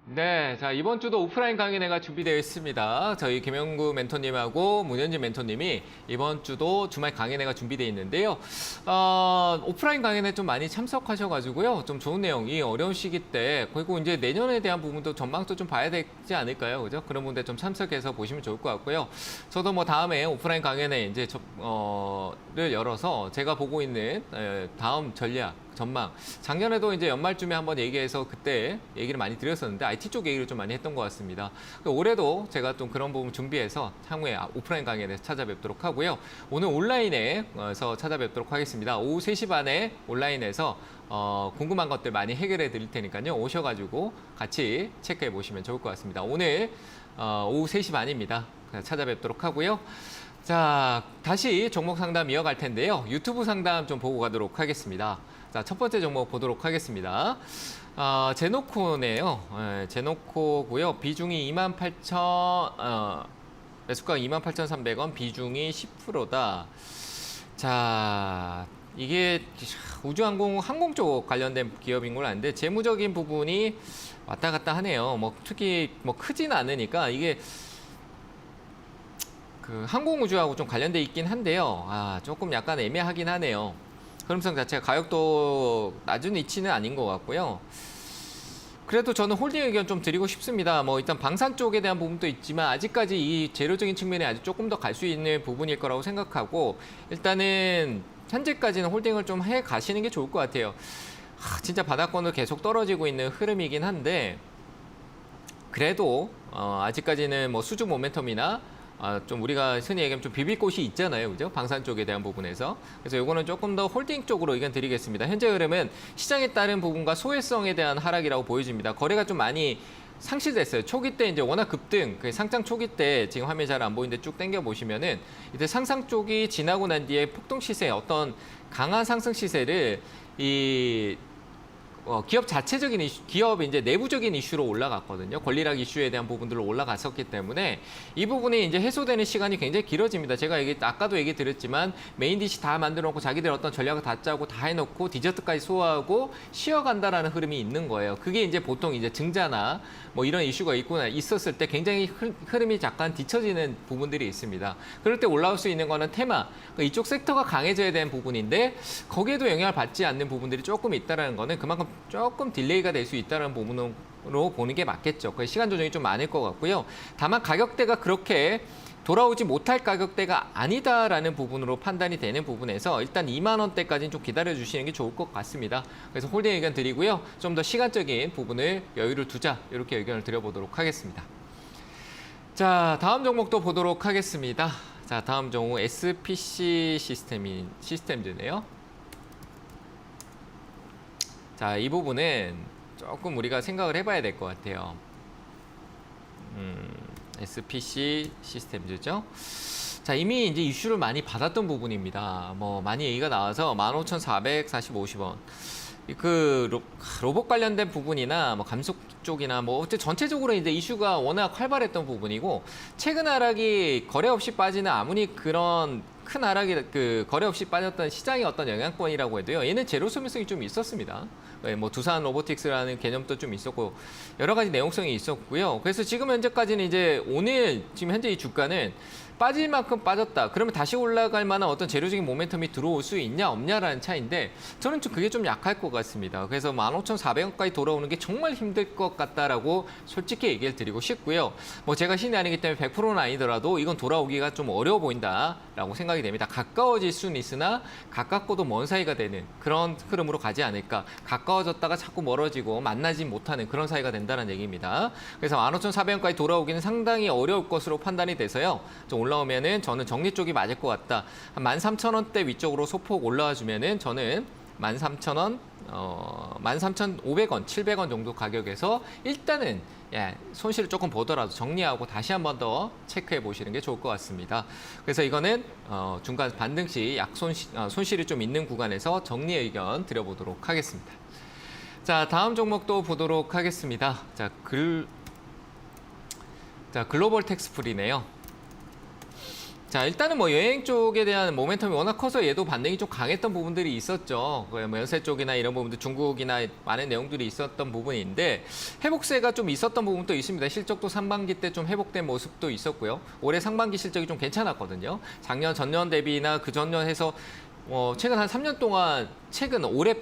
네, 자 이번 주도 오프라인 강연회가 준비되어 있습니다. 저희 김영구 멘토님하고 문현진 멘토님이 이번 주도 주말 강연회가 준비되어 있는데요. 오프라인 강연회 좀 많이 참석하셔가지고요, 좀 좋은 내용, 이 어려운 시기 때 그리고 이제 내년에 대한 부분도 전망도 좀 봐야 되지 않을까요, 그죠? 그런 분들 좀 참석해서 보시면 좋을 것 같고요. 저도 뭐 다음에 오프라인 강연회 이제 를 열어서 제가 보고 있는 다음 전략. 전망. 작년에도 이제 연말쯤에 한번 얘기해서 그때 얘기를 많이 드렸었는데 IT 쪽 얘기를 좀 많이 했던 것 같습니다. 올해도 제가 좀 그런 부분 준비해서 향후에 오프라인 강연에서 찾아뵙도록 하고요. 오늘 온라인에서 찾아뵙도록 하겠습니다. 오후 3시 반에 온라인에서 궁금한 것들 많이 해결해 드릴 테니까요. 오셔가지고 같이 체크해 보시면 좋을 것 같습니다. 오늘 오후 3시 반입니다. 찾아뵙도록 하고요. 자, 다시 종목 상담 이어갈 텐데요. 유튜브 상담 좀 보고 가도록 하겠습니다. 자, 첫 번째 종목 보도록 하겠습니다. 제노코네요. 제노코고요. 비중이 28,000, 매수가가 28,300원, 비중이 10%다. 자, 이게 항공 쪽 관련된 기업인 걸 아는데 재무적인 부분이 왔다 갔다 하네요. 특히 크진 않으니까 이게 그 항공우주하고 좀 관련돼 있긴 한데요. 조금 약간 애매하긴 하네요. 흐름성 자체가 가격도 낮은 위치는 아닌 것 같고요. 그래도 저는 홀딩 의견 좀 드리고 싶습니다. 일단 방산 쪽에 대한 부분도 있지만 아직까지 이 재료적인 측면에 아직 조금 더 갈 수 있는 부분일 거라고 생각하고 일단은 현재까지는 홀딩을 좀 해 가시는 게 좋을 것 같아요. 진짜 바닥권으로 계속 떨어지고 있는 흐름이긴 한데 그래도 아직까지는 수주 모멘텀이나 좀 우리가 흔히 얘기하면 좀 비빌 곳이 있잖아요, 그죠? 방산 쪽에 대한 부분에서. 그래서 요거는 조금 더 홀딩 쪽으로 의견 드리겠습니다. 현재 흐름은 시장에 따른 부분과 소외성에 대한 하락이라고 보여집니다. 거래가 좀 많이 상실됐어요. 초기 때 이제 워낙 급등, 상장 초기 때 지금 화면이 잘 안 보이는데 쭉 당겨 보시면은 이때 상상 쪽이 지나고 난 뒤에 폭등 시세, 어떤 강한 상승 시세를 기업 자체적인 이슈, 기업 이제 내부적인 이슈로 올라갔거든요. 권리락 이슈에 대한 부분들로 올라갔었기 때문에 이 부분이 이제 해소되는 시간이 굉장히 길어집니다. 제가 아까도 얘기 드렸지만 메인 디시 다 만들어 놓고 자기들 어떤 전략을 다 짜고 다 해놓고 디저트까지 소화하고 쉬어간다라는 흐름이 있는 거예요. 그게 이제 보통 이제 증자나 이런 이슈가 있었을 때 굉장히 흐름이 잠깐 뒤처지는 부분들이 있습니다. 그럴 때 올라올 수 있는 거는 테마, 그러니까 이쪽 섹터가 강해져야 되는 부분인데 거기에도 영향을 받지 않는 부분들이 조금 있다는 거는 그만큼 조금 딜레이가 될 수 있다는 부분으로 보는 게 맞겠죠. 시간 조정이 좀 많을 것 같고요. 다만 가격대가 그렇게 돌아오지 못할 가격대가 아니다라는 부분으로 판단이 되는 부분에서 일단 2만 원대까지는 좀 기다려 주시는 게 좋을 것 같습니다. 그래서 홀딩 의견 드리고요. 좀 더 시간적인 부분을 여유를 두자, 이렇게 의견을 드려보도록 하겠습니다. 자, 다음 종목도 보도록 하겠습니다. 자, 다음 종목 SPC 시스템즈네요. 자, 이 부분은 조금 우리가 생각을 해봐야 될 것 같아요. SPC 시스템즈죠. 자, 이미 이제 이슈를 많이 받았던 부분입니다. 많이 얘기가 나와서 15,445원. 로봇 관련된 부분이나 감속 쪽이나 어쨌든 전체적으로 이제 이슈가 워낙 활발했던 부분이고 최근 하락이 거래 없이 빠지는 아무리 그런 큰 하락이 그 거래 없이 빠졌던 시장의 어떤 영향권이라고 해도요. 얘는 제로 소멸성이 좀 있었습니다. 뭐 두산 로보틱스라는 개념도 좀 있었고 여러 가지 내용성이 있었고요. 그래서 지금 현재까지는 이제 오늘 지금 현재 이 주가는 빠질 만큼 빠졌다. 그러면 다시 올라갈 만한 어떤 재료적인 모멘텀이 들어올 수 있냐 없냐라는 차이인데 저는 좀 그게 좀 약할 것 같습니다. 그래서 15,400원까지 돌아오는 게 정말 힘들 것 같다라고 솔직히 얘기를 드리고 싶고요. 뭐 제가 신이 아니기 때문에 100%는 아니더라도 이건 돌아오기가 좀 어려워 보인다라고 생각이 됩니다. 가까워질 수는 있으나 가깝고도 먼 사이가 되는 그런 흐름으로 가지 않을까. 가까워졌다가 자꾸 멀어지고 만나지 못하는 그런 사이가 된다는 얘기입니다. 그래서 15,400원까지 돌아오기는 상당히 어려울 것으로 판단이 돼서요. 좀 올라오면은 저는 정리 쪽이 맞을 것 같다. 한 13,000원대 위쪽으로 소폭 올라와 주면은 저는 13,000원, 13,500원, 700원 정도 가격에서 일단은 손실을 조금 보더라도 정리하고 다시 한 번 더 체크해 보시는 게 좋을 것 같습니다. 그래서 이거는 중간 반등 시 손실이 좀 있는 구간에서 정리 의견 드려보도록 하겠습니다. 자, 다음 종목도 보도록 하겠습니다. 자, 글로벌 텍스프리네요. 자, 일단은 뭐 여행 쪽에 대한 모멘텀이 워낙 커서 얘도 반등이 좀 강했던 부분들이 있었죠. 뭐 연세 쪽이나 이런 부분들, 중국이나 많은 내용들이 있었던 부분인데 회복세가 좀 있었던 부분도 있습니다. 실적도 상반기 때 좀 회복된 모습도 있었고요. 올해 상반기 실적이 좀 괜찮았거든요. 작년 전년 대비나 그 전년 해서 최근 한 3년 동안 최근 올해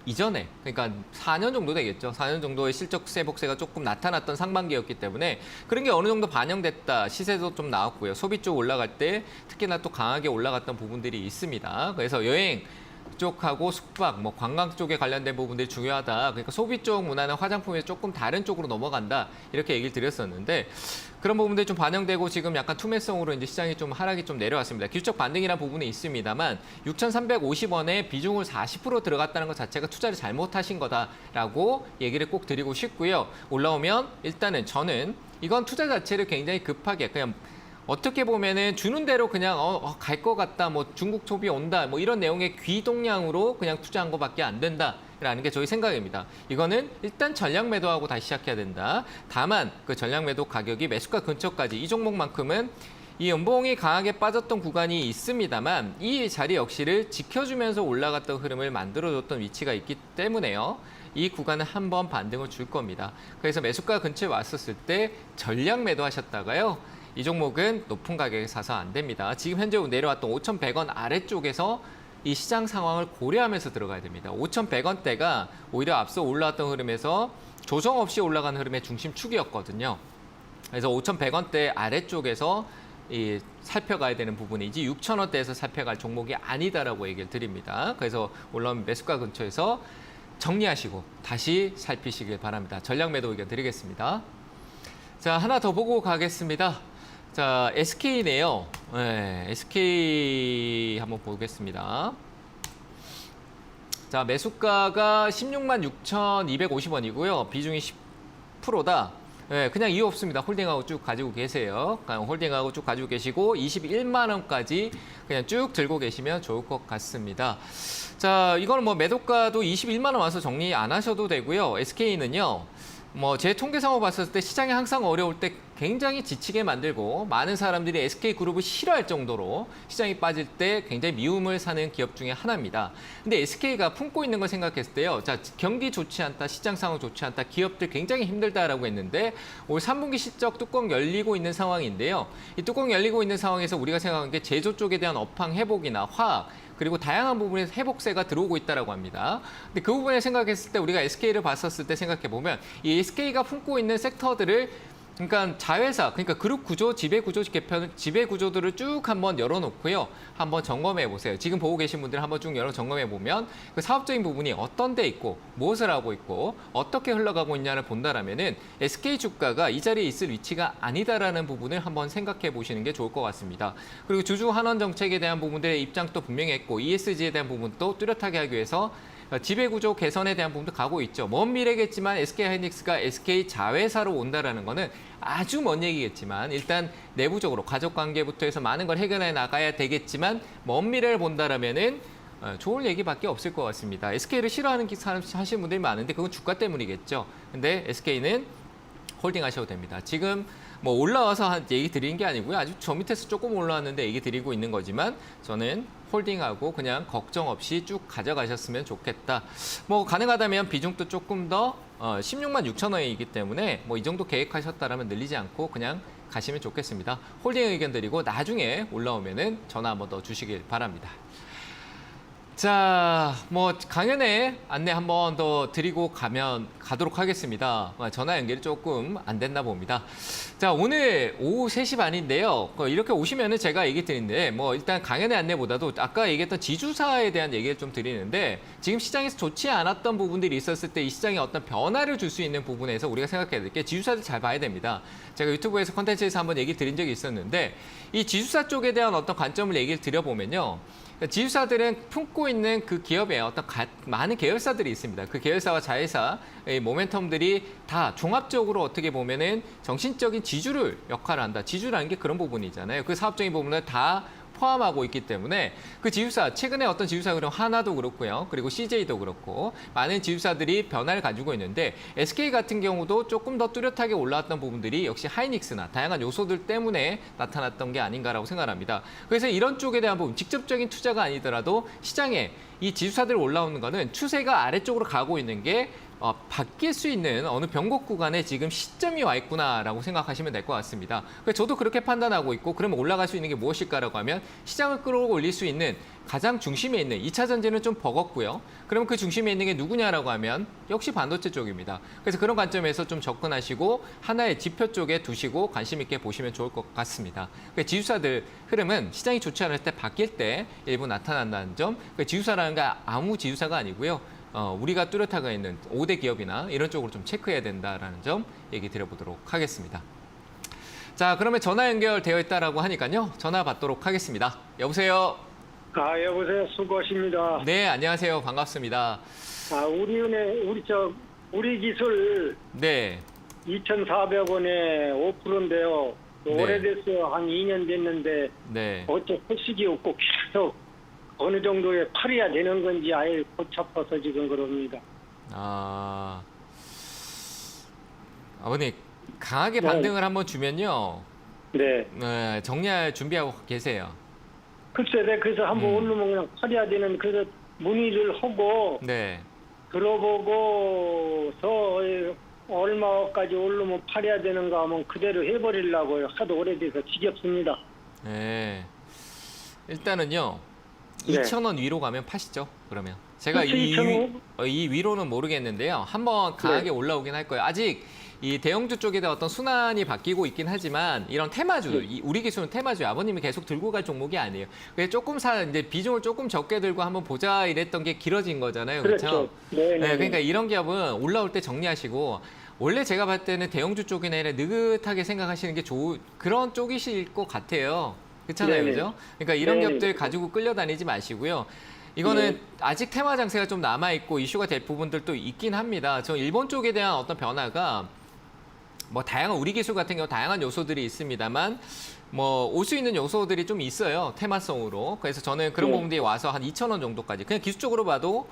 이전에 그러니까 4년 정도 되겠죠. 4년 정도의 실적 회복세가 조금 나타났던 상반기였기 때문에 그런 게 어느 정도 반영됐다. 시세도 좀 나왔고요. 소비 쪽 올라갈 때 특히나 또 강하게 올라갔던 부분들이 있습니다. 그래서 여행 쪽하고 숙박, 뭐 관광 쪽에 관련된 부분들이 중요하다. 그러니까 소비 쪽 문화는 화장품에 조금 다른 쪽으로 넘어간다. 이렇게 얘기를 드렸었는데 그런 부분들이 좀 반영되고 지금 약간 투매성으로 이제 시장이 좀 하락이 좀 내려왔습니다. 기술적 반등이라는 부분이 있습니다만 6,350원에 비중을 40% 들어갔다는 것 자체가 투자를 잘못하신 거다라고 얘기를 꼭 드리고 싶고요. 올라오면 일단은 저는 이건 투자 자체를 굉장히 급하게 그냥 어떻게 보면은 주는 대로 그냥 갈 것 같다, 뭐 중국 소비 온다, 뭐 이런 내용의 귀동량으로 그냥 투자한 것밖에 안 된다라는 게 저희 생각입니다. 이거는 일단 전략 매도하고 다시 시작해야 된다. 다만 그 전략 매도 가격이 매수가 근처까지 이 종목만큼은 이 연봉이 강하게 빠졌던 구간이 있습니다만 이 자리 역시를 지켜주면서 올라갔던 흐름을 만들어줬던 위치가 있기 때문에요. 이 구간은 한번 반등을 줄 겁니다. 그래서 매수가 근처에 왔었을 때 전략 매도하셨다가요. 이 종목은 높은 가격에 사서 안 됩니다. 지금 현재 내려왔던 5,100원 아래쪽에서 이 시장 상황을 고려하면서 들어가야 됩니다. 5,100원대가 오히려 앞서 올라왔던 흐름에서 조정 없이 올라간 흐름의 중심축이었거든요. 그래서 5,100원대 아래쪽에서 살펴가야 되는 부분이지 6,000원대에서 살펴갈 종목이 아니다라고 얘기를 드립니다. 그래서 올라온 매수가 근처에서 정리하시고 다시 살피시길 바랍니다. 전략 매도 의견 드리겠습니다. 자, 하나 더 보고 가겠습니다. 자, SK네요. 네, SK 한번 보겠습니다. 자, 매수가가 166,250원이고요. 비중이 10%다. 네, 그냥 이유 없습니다. 홀딩하고 쭉 가지고 계세요. 홀딩하고 쭉 가지고 계시고 21만 원까지 그냥 쭉 들고 계시면 좋을 것 같습니다. 자, 이거는 뭐 매도가도 21만 원 와서 정리 안 하셔도 되고요. SK는요. 뭐 제 통계상으로 봤을 때 시장이 항상 어려울 때 굉장히 지치게 만들고 많은 사람들이 SK그룹을 싫어할 정도로 시장이 빠질 때 굉장히 미움을 사는 기업 중에 하나입니다. 근데 SK가 품고 있는 걸 생각했을 때요. 자, 경기 좋지 않다, 시장 상황 좋지 않다, 기업들 굉장히 힘들다라고 했는데 올 3분기 실적 뚜껑 열리고 있는 상황인데요. 이 뚜껑 열리고 있는 상황에서 우리가 생각한 게 제조 쪽에 대한 업황 회복이나 화학 그리고 다양한 부분에서 회복세가 들어오고 있다라고 합니다. 근데 그 부분에 생각했을 때 우리가 SK를 봤었을 때 생각해 보면 이 SK가 품고 있는 섹터들을 그러니까 자회사, 그러니까 그룹 구조, 지배 구조 개편, 지배 구조들을 쭉 한번 열어놓고요. 한번 점검해 보세요. 지금 보고 계신 분들 한번 쭉 열어 점검해 보면 그 사업적인 부분이 어떤 데 있고 무엇을 하고 있고 어떻게 흘러가고 있냐를 본다라면은 SK 주가가 이 자리에 있을 위치가 아니다라는 부분을 한번 생각해 보시는 게 좋을 것 같습니다. 그리고 주주 환원 정책에 대한 부분들의 입장도 분명히 했고 ESG에 대한 부분도 뚜렷하게 하기 위해서 지배구조 개선에 대한 부분도 가고 있죠. 먼 미래겠지만 SK하이닉스가 SK 자회사로 온다라는 거는 아주 먼 얘기겠지만 일단 내부적으로 가족관계부터 해서 많은 걸 해결해 나가야 되겠지만 먼 미래를 본다라면은 좋을 얘기밖에 없을 것 같습니다. SK를 싫어하는 사람 하시는 분들이 많은데 그건 주가 때문이겠죠. 근데 SK는 홀딩 하셔도 됩니다. 지금 뭐 올라와서 얘기 드리는 게 아니고요. 아직 저 밑에서 조금 올라왔는데 얘기 드리고 있는 거지만 저는 홀딩하고 그냥 걱정 없이 쭉 가져가셨으면 좋겠다. 뭐 가능하다면 비중도 조금 더 16만 6천 원이기 때문에 뭐 이 정도 계획하셨다라면 늘리지 않고 그냥 가시면 좋겠습니다. 홀딩 의견 드리고 나중에 올라오면은 전화 한번 더 주시길 바랍니다. 자, 뭐 강연에 안내 한번 더 드리고 가도록 하겠습니다. 전화 연결이 조금 안 됐나 봅니다. 자, 오늘 오후 3시 반인데요. 이렇게 오시면은 제가 얘기 드리는데 뭐 일단 강연의 안내보다도 아까 얘기했던 지주사에 대한 얘기를 좀 드리는데 지금 시장에서 좋지 않았던 부분들이 있었을 때 이 시장에 어떤 변화를 줄 수 있는 부분에서 우리가 생각해야 될 게 지주사를 잘 봐야 됩니다. 제가 유튜브에서 컨텐츠에서 한번 얘기 드린 적이 있었는데 이 지주사 쪽에 대한 어떤 관점을 얘기를 드려보면요. 지주사들은 품고 있는 그 기업에 어떤 많은 계열사들이 있습니다. 그 계열사와 자회사의 모멘텀들이 다 종합적으로 어떻게 보면은 정신적인 지주를 역할을 한다. 지주라는 게 그런 부분이잖아요. 그 사업적인 부분을 다 포함하고 있기 때문에 그 지주사, 최근에 어떤 지주사 그럼 하나도 그렇고요. 그리고 CJ도 그렇고 많은 지주사들이 변화를 가지고 있는데 SK 같은 경우도 조금 더 뚜렷하게 올라왔던 부분들이 역시 하이닉스나 다양한 요소들 때문에 나타났던 게 아닌가라고 생각합니다. 그래서 이런 쪽에 대한 부분, 직접적인 투자가 아니더라도 시장에 이 지주사들 올라오는 거는 추세가 아래쪽으로 가고 있는 게 바뀔 수 있는 어느 변곡 구간에 지금 시점이 와 있구나라고 생각하시면 될 것 같습니다. 저도 그렇게 판단하고 있고 그러면 올라갈 수 있는 게 무엇일까라고 하면 시장을 끌어올릴 수 있는 가장 중심에 있는 2차 전지는 좀 버겁고요. 그러면 그 중심에 있는 게 누구냐라고 하면 역시 반도체 쪽입니다. 그래서 그런 관점에서 좀 접근하시고 하나의 지표 쪽에 두시고 관심 있게 보시면 좋을 것 같습니다. 지주사들 흐름은 시장이 좋지 않을 때 바뀔 때 일부 나타난다는 점. 지주사라는 게 아무 지주사가 아니고요. 우리가 뚜렷하게 있는 5대 기업이나 이런 쪽으로 좀 체크해야 된다라는 점 얘기 드려보도록 하겠습니다. 자, 그러면 전화 연결되어 있다라고 하니까요. 전화 받도록 하겠습니다. 여보세요? 여보세요. 수고하십니다. 네, 안녕하세요. 반갑습니다. 우리 기술 네. 2,400원에 5%인데요. 네. 오래됐어요. 한 2년 됐는데 네. 어째 소식이 없고 계속 어느 정도에 팔아야 되는 건지 아예 못 잡아서 지금 그럽니다. 아버님 강하게 반등을 한번 주면요. 네. 정리할 준비하고 계세요. 글쎄, 그래서 한번 오르면 그냥 팔아야 되는 그래서 문의를 하고 네. 들어보고서 얼마까지 오르면 팔아야 되는가 하면 그대로 해버리려고요. 하도 오래돼서 지겹습니다. 네. 일단은요. 네. 2,000원 위로 가면 파시죠. 그러면 제가 그렇죠, 이 위로는 모르겠는데요. 한번 강하게 올라오긴 할 거예요. 아직 이 대형주 쪽에 대한 어떤 순환이 바뀌고 있긴 하지만 이런 테마주, 우리 기술은 테마주, 아버님이 계속 들고 갈 종목이 아니에요. 그래서 조금 이제 비중을 조금 적게 들고 한번 보자 이랬던 게 길어진 거잖아요. 그렇죠? 네, 그러니까 이런 기업은 올라올 때 정리하시고 원래 제가 봤을 때는 대형주 쪽이나 이런 느긋하게 생각하시는 게 그런 쪽이실 것 같아요. 그렇잖아요, 그죠? 그러니까 이런 기업들 가지고 끌려다니지 마시고요. 이거는 아직 테마 장세가 좀 남아있고 이슈가 될 부분들도 있긴 합니다. 저 일본 쪽에 대한 어떤 변화가 뭐 다양한 우리 기술 같은 경우 다양한 요소들이 있습니다만 뭐 올 수 있는 요소들이 좀 있어요. 테마성으로. 그래서 저는 그런 부분들이 와서 한 2,000원 정도까지 그냥 기술적으로 봐도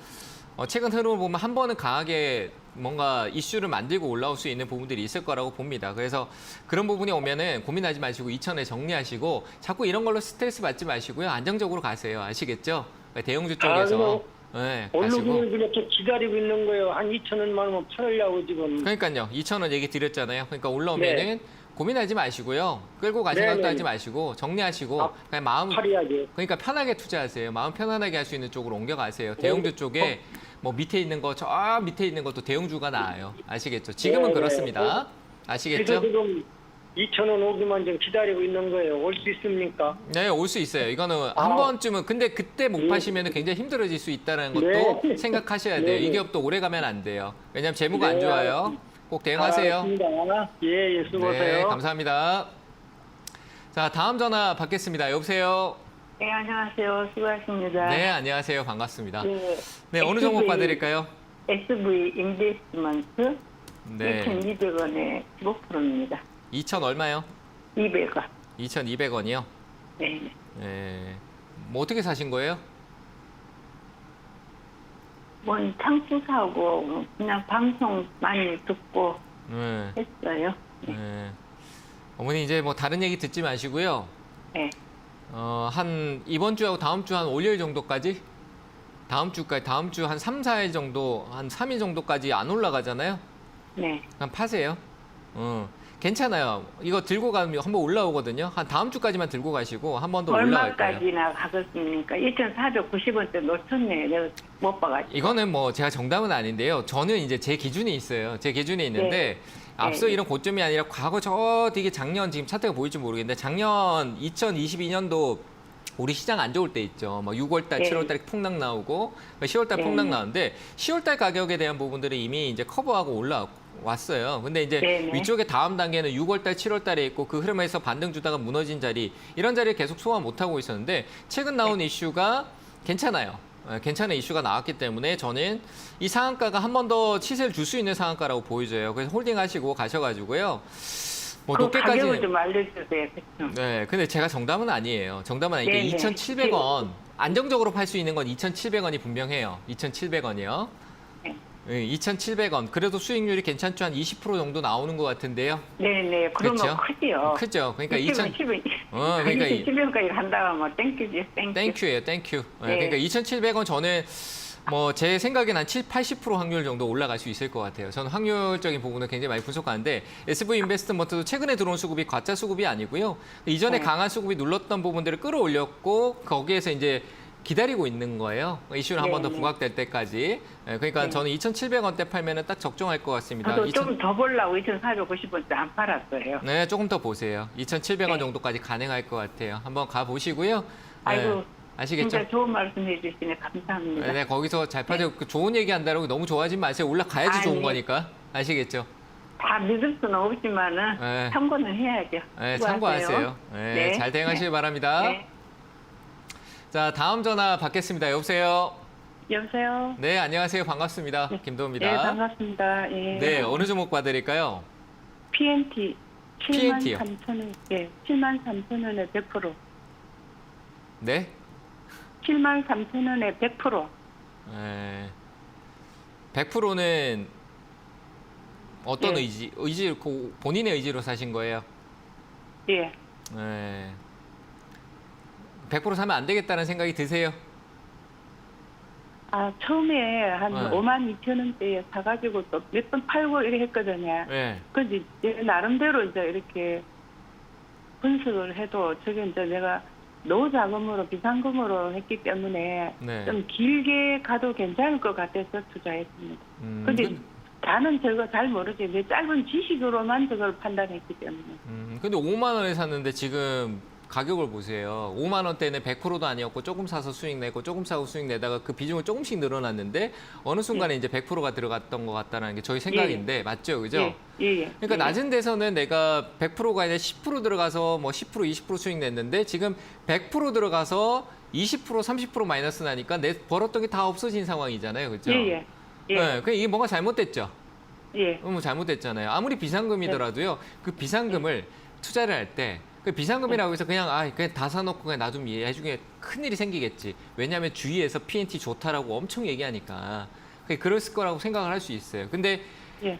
최근 흐름을 보면 한 번은 강하게 뭔가 이슈를 만들고 올라올 수 있는 부분들이 있을 거라고 봅니다. 그래서 그런 부분이 오면은 고민하지 마시고 2,000에 정리하시고 자꾸 이런 걸로 스트레스 받지 마시고요. 안정적으로 가세요. 아시겠죠? 대형주 쪽에서. 네, 오르기를 그렇게 기다리고 있는 거예요. 한 2,000원만 하면 팔으려고 지금. 그러니까요. 2,000원 얘기 드렸잖아요. 그러니까 올라오면은 고민하지 마시고요. 끌고 가실 생각도 하지 마시고 정리하시고 그냥 마음 팔아야죠. 그러니까 편하게 투자하세요. 마음 편안하게 할 수 있는 쪽으로 옮겨가세요. 대형주 쪽에 뭐 밑에 있는 거, 저 밑에 있는 것도 대형주가 나아요. 아시겠죠? 지금은 그렇습니다. 아시겠죠? 그래서 지금 2,000원 오기만 좀 기다리고 있는 거예요. 올 수 있습니까? 네, 올 수 있어요. 이거는 한 번쯤은 근데 그때 못 파시면 굉장히 힘들어질 수 있다는 것도 생각하셔야 돼요. 이 기업도 오래 가면 안 돼요. 왜냐하면 재무가 안 좋아요. 꼭 대응하세요. 알겠습니다. 예, 수고하세요. 네, 감사합니다. 자, 다음 전화 받겠습니다. 여보세요? 네, 안녕하세요. 수고하십니다. 네, 안녕하세요. 반갑습니다. 네, 네, 어느 종목 봐드릴까요? SV 인베스트먼트 네. 2,200원에 15%입니다. 2,000 얼마요? 200원. 2,200원이요? 네. 네. 뭐 어떻게 사신 거예요? 뭔 창수사고 그냥 방송 많이 듣고 네. 했어요. 네. 어머니 이제 뭐 다른 얘기 듣지 마시고요. 네. 한 이번 주하고 다음 주 한 월요일 정도까지 다음 주 한 3, 4일 정도, 한 3일 정도까지 안 올라가잖아요. 네. 그냥 파세요. 괜찮아요. 이거 들고 가면 한번 올라오거든요. 한 다음 주까지만 들고 가시고 한 번 더 올라갈 거예요. 얼마까지나 가겠습니까? 2,490원대 놓쳤네. 내가 못 봐가지고. 이거는 뭐 제가 정답은 아닌데요. 저는 이제 제 기준이 있어요. 제 기준이 있는데 앞서 네. 이런 고점이 아니라 과거 저 되게 작년 지금 차트가 보일지 모르겠는데 작년 2022년도 우리 시장 안 좋을 때 있죠. 막 6월달, 네. 7월달에 폭락 나오고 10월달 네. 폭락 나오는데 10월달 가격에 대한 부분들은 이미 이제 커버하고 올라왔어요. 근데 이제 네. 위쪽에 다음 단계는 6월달, 7월달에 있고 그 흐름에서 반등 주다가 무너진 자리 이런 자리를 계속 소화 못하고 있었는데 최근 나온 이슈가 괜찮아요. 괜찮은 이슈가 나왔기 때문에 저는 이 상한가가 한 번 더 치세를 줄 수 있는 상한가라고 보여져요. 그래서 홀딩하시고 가셔가지고요. 뭐 그 높게까지. 가격을 좀 알려주세요. 그렇죠? 네, 근데 제가 정답은 아니에요. 정답은 아니니까 네네. 2,700원 안정적으로 팔 수 있는 건 2,700원이 분명해요. 2,700원이요. 네. 2,700원. 그래도 수익률이 괜찮죠? 한 20% 정도 나오는 것 같은데요. 네네. 그러면 그렇죠? 크지요. 크죠. 그러니까 2,000. 2,700. 그러니까 2,700원까지 간다고 하면 땡큐지. 땡큐. 땡큐예요, 땡큐. 네. 그러니까 2,700원 저는 뭐 제 생각엔 한 80% 확률 정도 올라갈 수 있을 것 같아요. 저는 확률적인 부분을 굉장히 많이 분석하는데 SV 인베스트먼트도 최근에 들어온 수급이 가짜 수급이 아니고요. 이전에 네. 강한 수급이 눌렀던 부분들을 끌어올렸고 거기에서 이제 기다리고 있는 거예요. 이슈는 한 번 더 네, 네. 부각될 부각될 때까지. 그러니까 네. 저는 2,700원대 팔면은 딱 적정할 것 같습니다. 저도 좀 더 보려고 2,490원대 안 팔았어요. 네, 조금 더 보세요. 2,700원 네. 정도까지 가능할 것 같아요. 한번 가 보시고요. 아이고, 아시겠죠? 진짜 좋은 말씀 해주시네. 감사합니다. 네, 거기서 잘 파죠. 그 좋은 얘기 한다고 너무 좋아하지 마세요. 올라가야지 아니. 좋은 거니까. 아시겠죠? 다 믿을 수는 없지만은 네. 참고는 해야죠. 네, 수고하세요. 참고하세요. 네, 잘 대응하시길 바랍니다. 네. 자, 다음 전화 받겠습니다. 여보세요? 여보세요? 네, 안녕하세요. 반갑습니다. 네, 김도우입니다. 반갑습니다. 예. 네, 어느 종목 봐드릴까요? PNT. PNT 요? 73,000원. 예, 73,000원에 100%. 네? 73,000원에 100%. 네. 100%는 어떤 네. 의지, 본인의 의지로 사신 거예요? 예. 네. 100% 사면 안 되겠다는 생각이 드세요? 아, 처음에 한 네. 52,000원대에 사가지고 또 몇 번 팔고 이렇게 했거든요. 네. 근데 이제 나름대로 이제 이렇게 분석을 해도 저게 이제 내가 노후 자금으로 비상금으로 했기 때문에 네. 좀 길게 가도 괜찮을 것 같아서 투자했습니다. 근데 근- 나는 저거 잘 모르지. 내 짧은 지식으로만 저걸 판단했기 때문에. 근데 5만 원에 샀는데 지금 가격을 보세요. 5만 원대는 100%도 아니었고 조금 사서 수익 내고 조금 사고 수익 내다가 그 비중을 조금씩 늘어났는데 어느 순간에 이제 100%가 들어갔던 것 같다는 게 저희 생각인데 맞죠, 그죠? 예. 그러니까 낮은 데서는 내가 100%가 아니라 10% 들어가서 뭐 10%, 20% 수익 냈는데 지금 100% 들어가서 20%, 30% 마이너스 나니까 내 벌었던 게 다 없어진 상황이잖아요, 그죠? 예. 네, 그 이게 뭔가 잘못됐죠. 예. 뭐 잘못됐잖아요. 아무리 비상금이더라도요. 그 비상금을 투자를 할 때 그 비상금이라고 해서 그냥 그냥 다 사놓고 그냥 놔두면 나중에 큰일이 생기겠지. 왜냐하면 주위에서 PNT 좋다라고 엄청 얘기하니까 그랬을 거라고 생각을 할 수 있어요. 근데 예.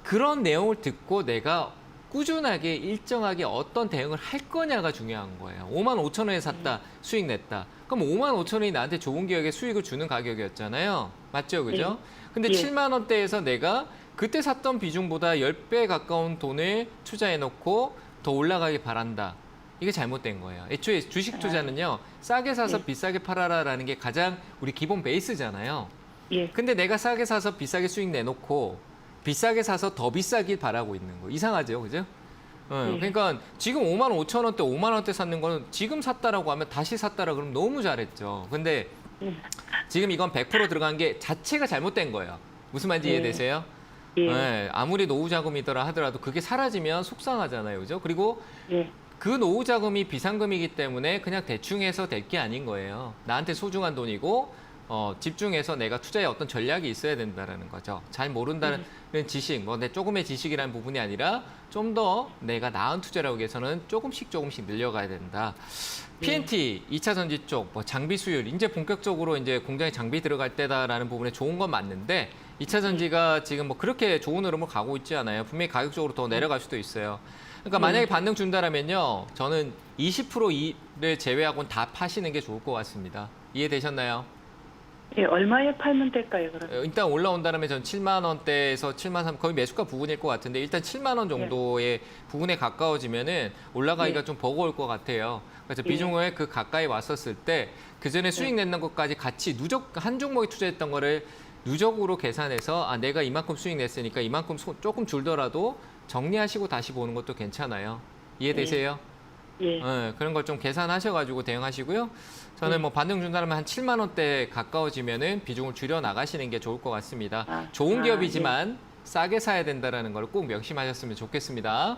그런 내용을 듣고 내가 꾸준하게 일정하게 어떤 대응을 할 거냐가 중요한 거예요. 5만 5천 원에 샀다, 수익 냈다. 그럼 5만 5천 원이 나한테 좋은 기업에 수익을 주는 가격이었잖아요. 맞죠, 그죠? 근데 예. 7만 원대에서 내가 그때 샀던 비중보다 10배 가까운 돈을 투자해놓고 더 올라가길 바란다. 이게 잘못된 거예요. 애초에 주식 투자는요, 싸게 사서 비싸게 팔아라라는 게 가장 우리 기본 베이스잖아요. 예. 근데 내가 싸게 사서 비싸게 수익 내놓고 비싸게 사서 더 비싸길 바라고 있는 거. 이상하죠, 그죠? 그러니까 지금 5만 5천 원대, 5만 원대 샀는 거는 지금 샀다라고 하면 다시 샀다라 그러면 너무 잘했죠. 근데 지금 이건 100% 들어간 게 자체가 잘못된 거예요. 무슨 말인지 이해되세요? 예. 네, 아무리 노후 자금이더라 하더라도 그게 사라지면 속상하잖아요, 그죠? 그리고 예. 그 노후 자금이 비상금이기 때문에 그냥 대충 해서 될 게 아닌 거예요. 나한테 소중한 돈이고 집중해서 내가 투자에 어떤 전략이 있어야 된다는 거죠. 잘 모른다는 지식, 내 조금의 지식이라는 부분이 아니라 좀 더 내가 나은 투자라고 해서는 조금씩 늘려가야 된다. PNT 2차 전지 쪽, 장비 수율, 이제 본격적으로 이제 공장에 장비 들어갈 때다라는 부분에 좋은 건 맞는데 2차 전지가 지금 뭐 그렇게 좋은 흐름을 가고 있지 않아요. 분명히 가격적으로 더 내려갈 수도 있어요. 그러니까 만약에 반등 준다라면요. 저는 20%를 제외하고는 다 파시는 게 좋을 것 같습니다. 이해되셨나요? 예, 얼마에 팔면 될까요, 그럼? 일단 올라온다면 전 7만 원대에서 7만 3 거의 매수가 부근일 것 같은데 일단 7만 원 정도의 부근에 가까워지면은 올라가기가 네. 좀 버거울 것 같아요. 그래서 네. 비중을 그 가까이 왔었을 때 그 전에 수익 냈는 것까지 같이 누적 한 종목에 투자했던 거를 누적으로 계산해서 아 내가 이만큼 수익 냈으니까 이만큼 조금 줄더라도 정리하시고 다시 보는 것도 괜찮아요. 이해되세요? 예. 그런 걸 좀 계산하셔가지고 대응하시고요. 저는 뭐 반등 준다면 한 7만 원대 가까워지면은 비중을 줄여 나가시는 게 좋을 것 같습니다. 아, 좋은 아, 기업이지만 싸게 사야 된다는 걸 꼭 명심하셨으면 좋겠습니다.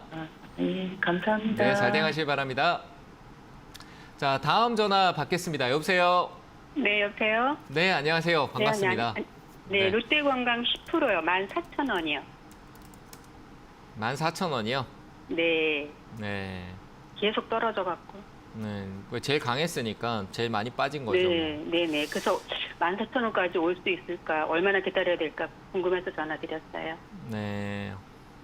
예, 감사합니다. 네, 잘 대응하시길 바랍니다. 자, 다음 전화 받겠습니다. 여보세요. 네, 여보세요? 네, 안녕하세요. 반갑습니다. 네, 롯데관광 10%요. 14,000원이요. 14,000원이요? 네, 네. 계속 떨어져갖고. 네. 제일 강했으니까 제일 많이 빠진 거죠. 네, 네, 네. 그래서 14,000원까지 올 수 있을까? 얼마나 기다려야 될까? 궁금해서 전화드렸어요. 네.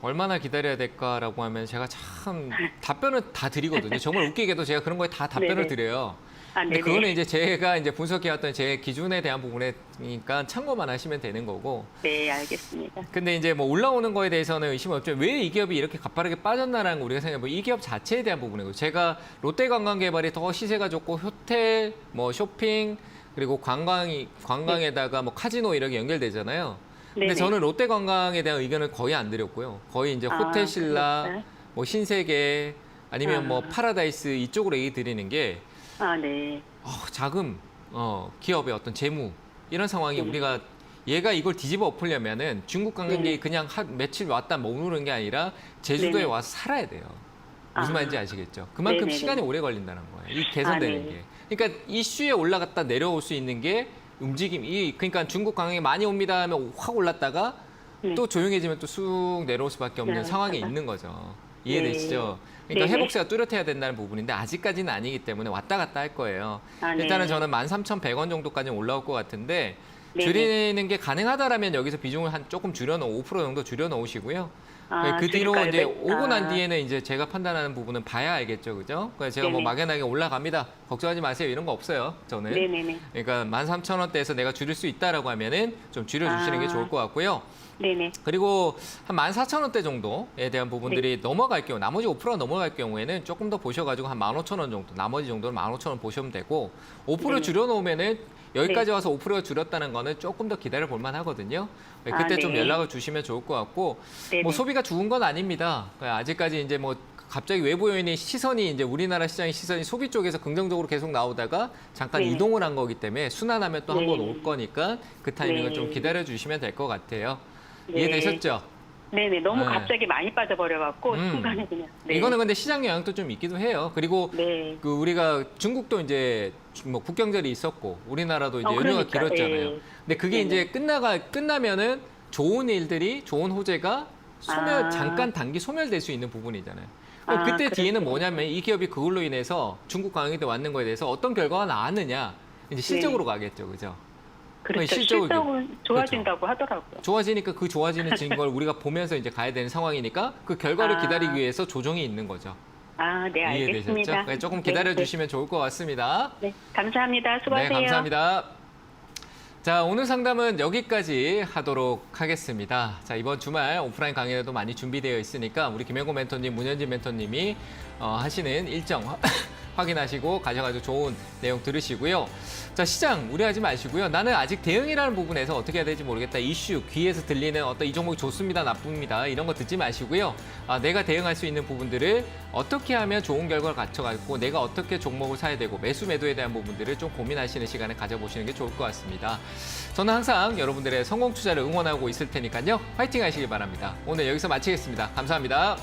얼마나 기다려야 될까라고 하면 제가 참 답변을 다 드리거든요. 정말 웃기게도 제가 그런 거에 다 답변을 네네. 드려요. 아, 근데 네, 그거는 네. 이제 제가 이제 분석해왔던 제 기준에 대한 부분이니까 참고만 하시면 되는 거고. 네, 알겠습니다. 근데 이제 뭐 올라오는 거에 대해서는 의심 없죠. 왜 이 기업이 이렇게 가파르게 빠졌나라는 거 우리가 생각해보면 이 기업 자체에 대한 부분이고 제가 롯데관광개발이 더 시세가 좋고 호텔, 뭐 쇼핑 그리고 관광에다가 뭐 카지노 이렇게 연결되잖아요. 근데 네네. 저는 롯데관광에 대한 의견을 거의 안 드렸고요. 거의 이제 아, 호텔 신라, 그랬어요? 뭐 신세계 아니면 아. 뭐 파라다이스 이쪽으로 얘기 드리는 게 아, 네. 자금, 기업의 어떤 재무 이런 상황이 우리가 얘가 이걸 뒤집어 엎으려면은 중국 관광객이 그냥 며칠 왔다 머무르는 게 아니라 제주도에 네네. 와서 살아야 돼요. 무슨 아. 말인지 아시겠죠? 그만큼 네네네. 시간이 오래 걸린다는 거예요. 이 개선되는 아, 네. 게. 그러니까 이슈에 올라갔다 내려올 수 있는 게 움직임이 그러니까 중국 관광객이 많이 옵니다 하면 확 올랐다가 네. 또 조용해지면 또 쑥 내려올 수밖에 없는 네, 상황에 맞아요. 있는 거죠. 이해되시죠? 네. 그러니까 네네. 회복세가 뚜렷해야 된다는 부분인데 아직까지는 아니기 때문에 왔다 갔다 할 거예요. 아, 네. 일단은 저는 13,100원 정도까지 올라올 것 같은데 네네. 줄이는 게 가능하다라면 여기서 비중을 한 조금 줄여놓고 5% 정도 줄여놓으시고요. 아, 그 뒤로 줄일까요? 이제 네. 오고 난 아. 뒤에는 이제 제가 판단하는 부분은 봐야 알겠죠, 그죠? 그래서 제가 뭐 네네. 막연하게 올라갑니다. 걱정하지 마세요. 이런 거 없어요, 저는. 네네네. 그러니까 13,000원대에서 내가 줄일 수 있다라고 하면은 좀 줄여주시는 게 아. 좋을 것 같고요. 네네. 그리고 한 14,000원대 정도에 대한 부분들이 네. 넘어갈 경우, 나머지 5%가 넘어갈 경우에는 조금 더 보셔가지고 한 15,000원 정도, 나머지 정도는 15,000원 보시면 되고 5% 네. 줄여놓으면은 여기까지 네. 와서 5%가 줄였다는 거는 조금 더 기다려 볼 만하거든요. 그때 아, 좀 네. 연락을 주시면 좋을 것 같고 네네. 뭐 소비가 죽은 건 아닙니다. 아직까지 이제 뭐 갑자기 외부 요인의 시선이 이제 우리나라 시장의 시선이 소비 쪽에서 긍정적으로 계속 나오다가 잠깐 네. 이동을 한 거기 때문에 순환하면 또 한 번 네. 올 거니까 그 타이밍을 네. 좀 기다려 주시면 될 것 같아요. 네. 이해되셨죠? 네네. 너무 네. 갑자기 많이 빠져버려갖고 순간에 그냥. 네. 이거는 근데 시장 영향도 좀 있기도 해요. 그리고 네. 그 우리가 중국도 이제 뭐 국경절이 있었고 우리나라도 이제 연휴가 그러니까, 길었잖아요. 예. 근데 그게 네네. 이제 끝나면은 좋은 일들이 좋은 호재가 아. 잠깐 단기 소멸될 수 있는 부분이잖아요. 아, 그때 뒤에는 그렇군요. 뭐냐면 이 기업이 그걸로 인해서 중국 관광객들 왔는 거에 대해서 어떤 결과가 나왔느냐 이제 실적으로 가겠죠, 그죠? 그렇죠. 실적을 실적은 좋아진다고 하더라고요. 좋아지니까 그 좋아지는 걸 우리가 보면서 이제 가야 되는 상황이니까 그 결과를 아. 기다리기 위해서 조정이 있는 거죠. 아, 네, 이해되셨죠? 알겠습니다. 네, 조금 기다려 주시면 좋을 것 같습니다. 네, 감사합니다. 수고하세요. 네, 감사합니다. 자, 오늘 상담은 여기까지 하도록 하겠습니다. 자, 이번 주말 오프라인 강의도 많이 준비되어 있으니까 우리 김영곤 멘토님, 문현진 멘토님이 하시는 일정 확인하시고 가셔가지고 좋은 내용 들으시고요. 자, 시장 우려하지 마시고요. 나는 아직 대응이라는 부분에서 어떻게 해야 될지 모르겠다. 이슈, 귀에서 들리는 어떤 이 종목이 좋습니다, 나쁩니다. 이런 거 듣지 마시고요. 내가 대응할 수 있는 부분들을 어떻게 하면 좋은 결과를 갖춰가지고 내가 어떻게 종목을 사야 되고 매도에 대한 부분들을 좀 고민하시는 시간을 가져보시는 게 좋을 것 같습니다. 저는 항상 여러분들의 성공 투자를 응원하고 있을 테니까요. 화이팅 하시길 바랍니다. 오늘 여기서 마치겠습니다. 감사합니다.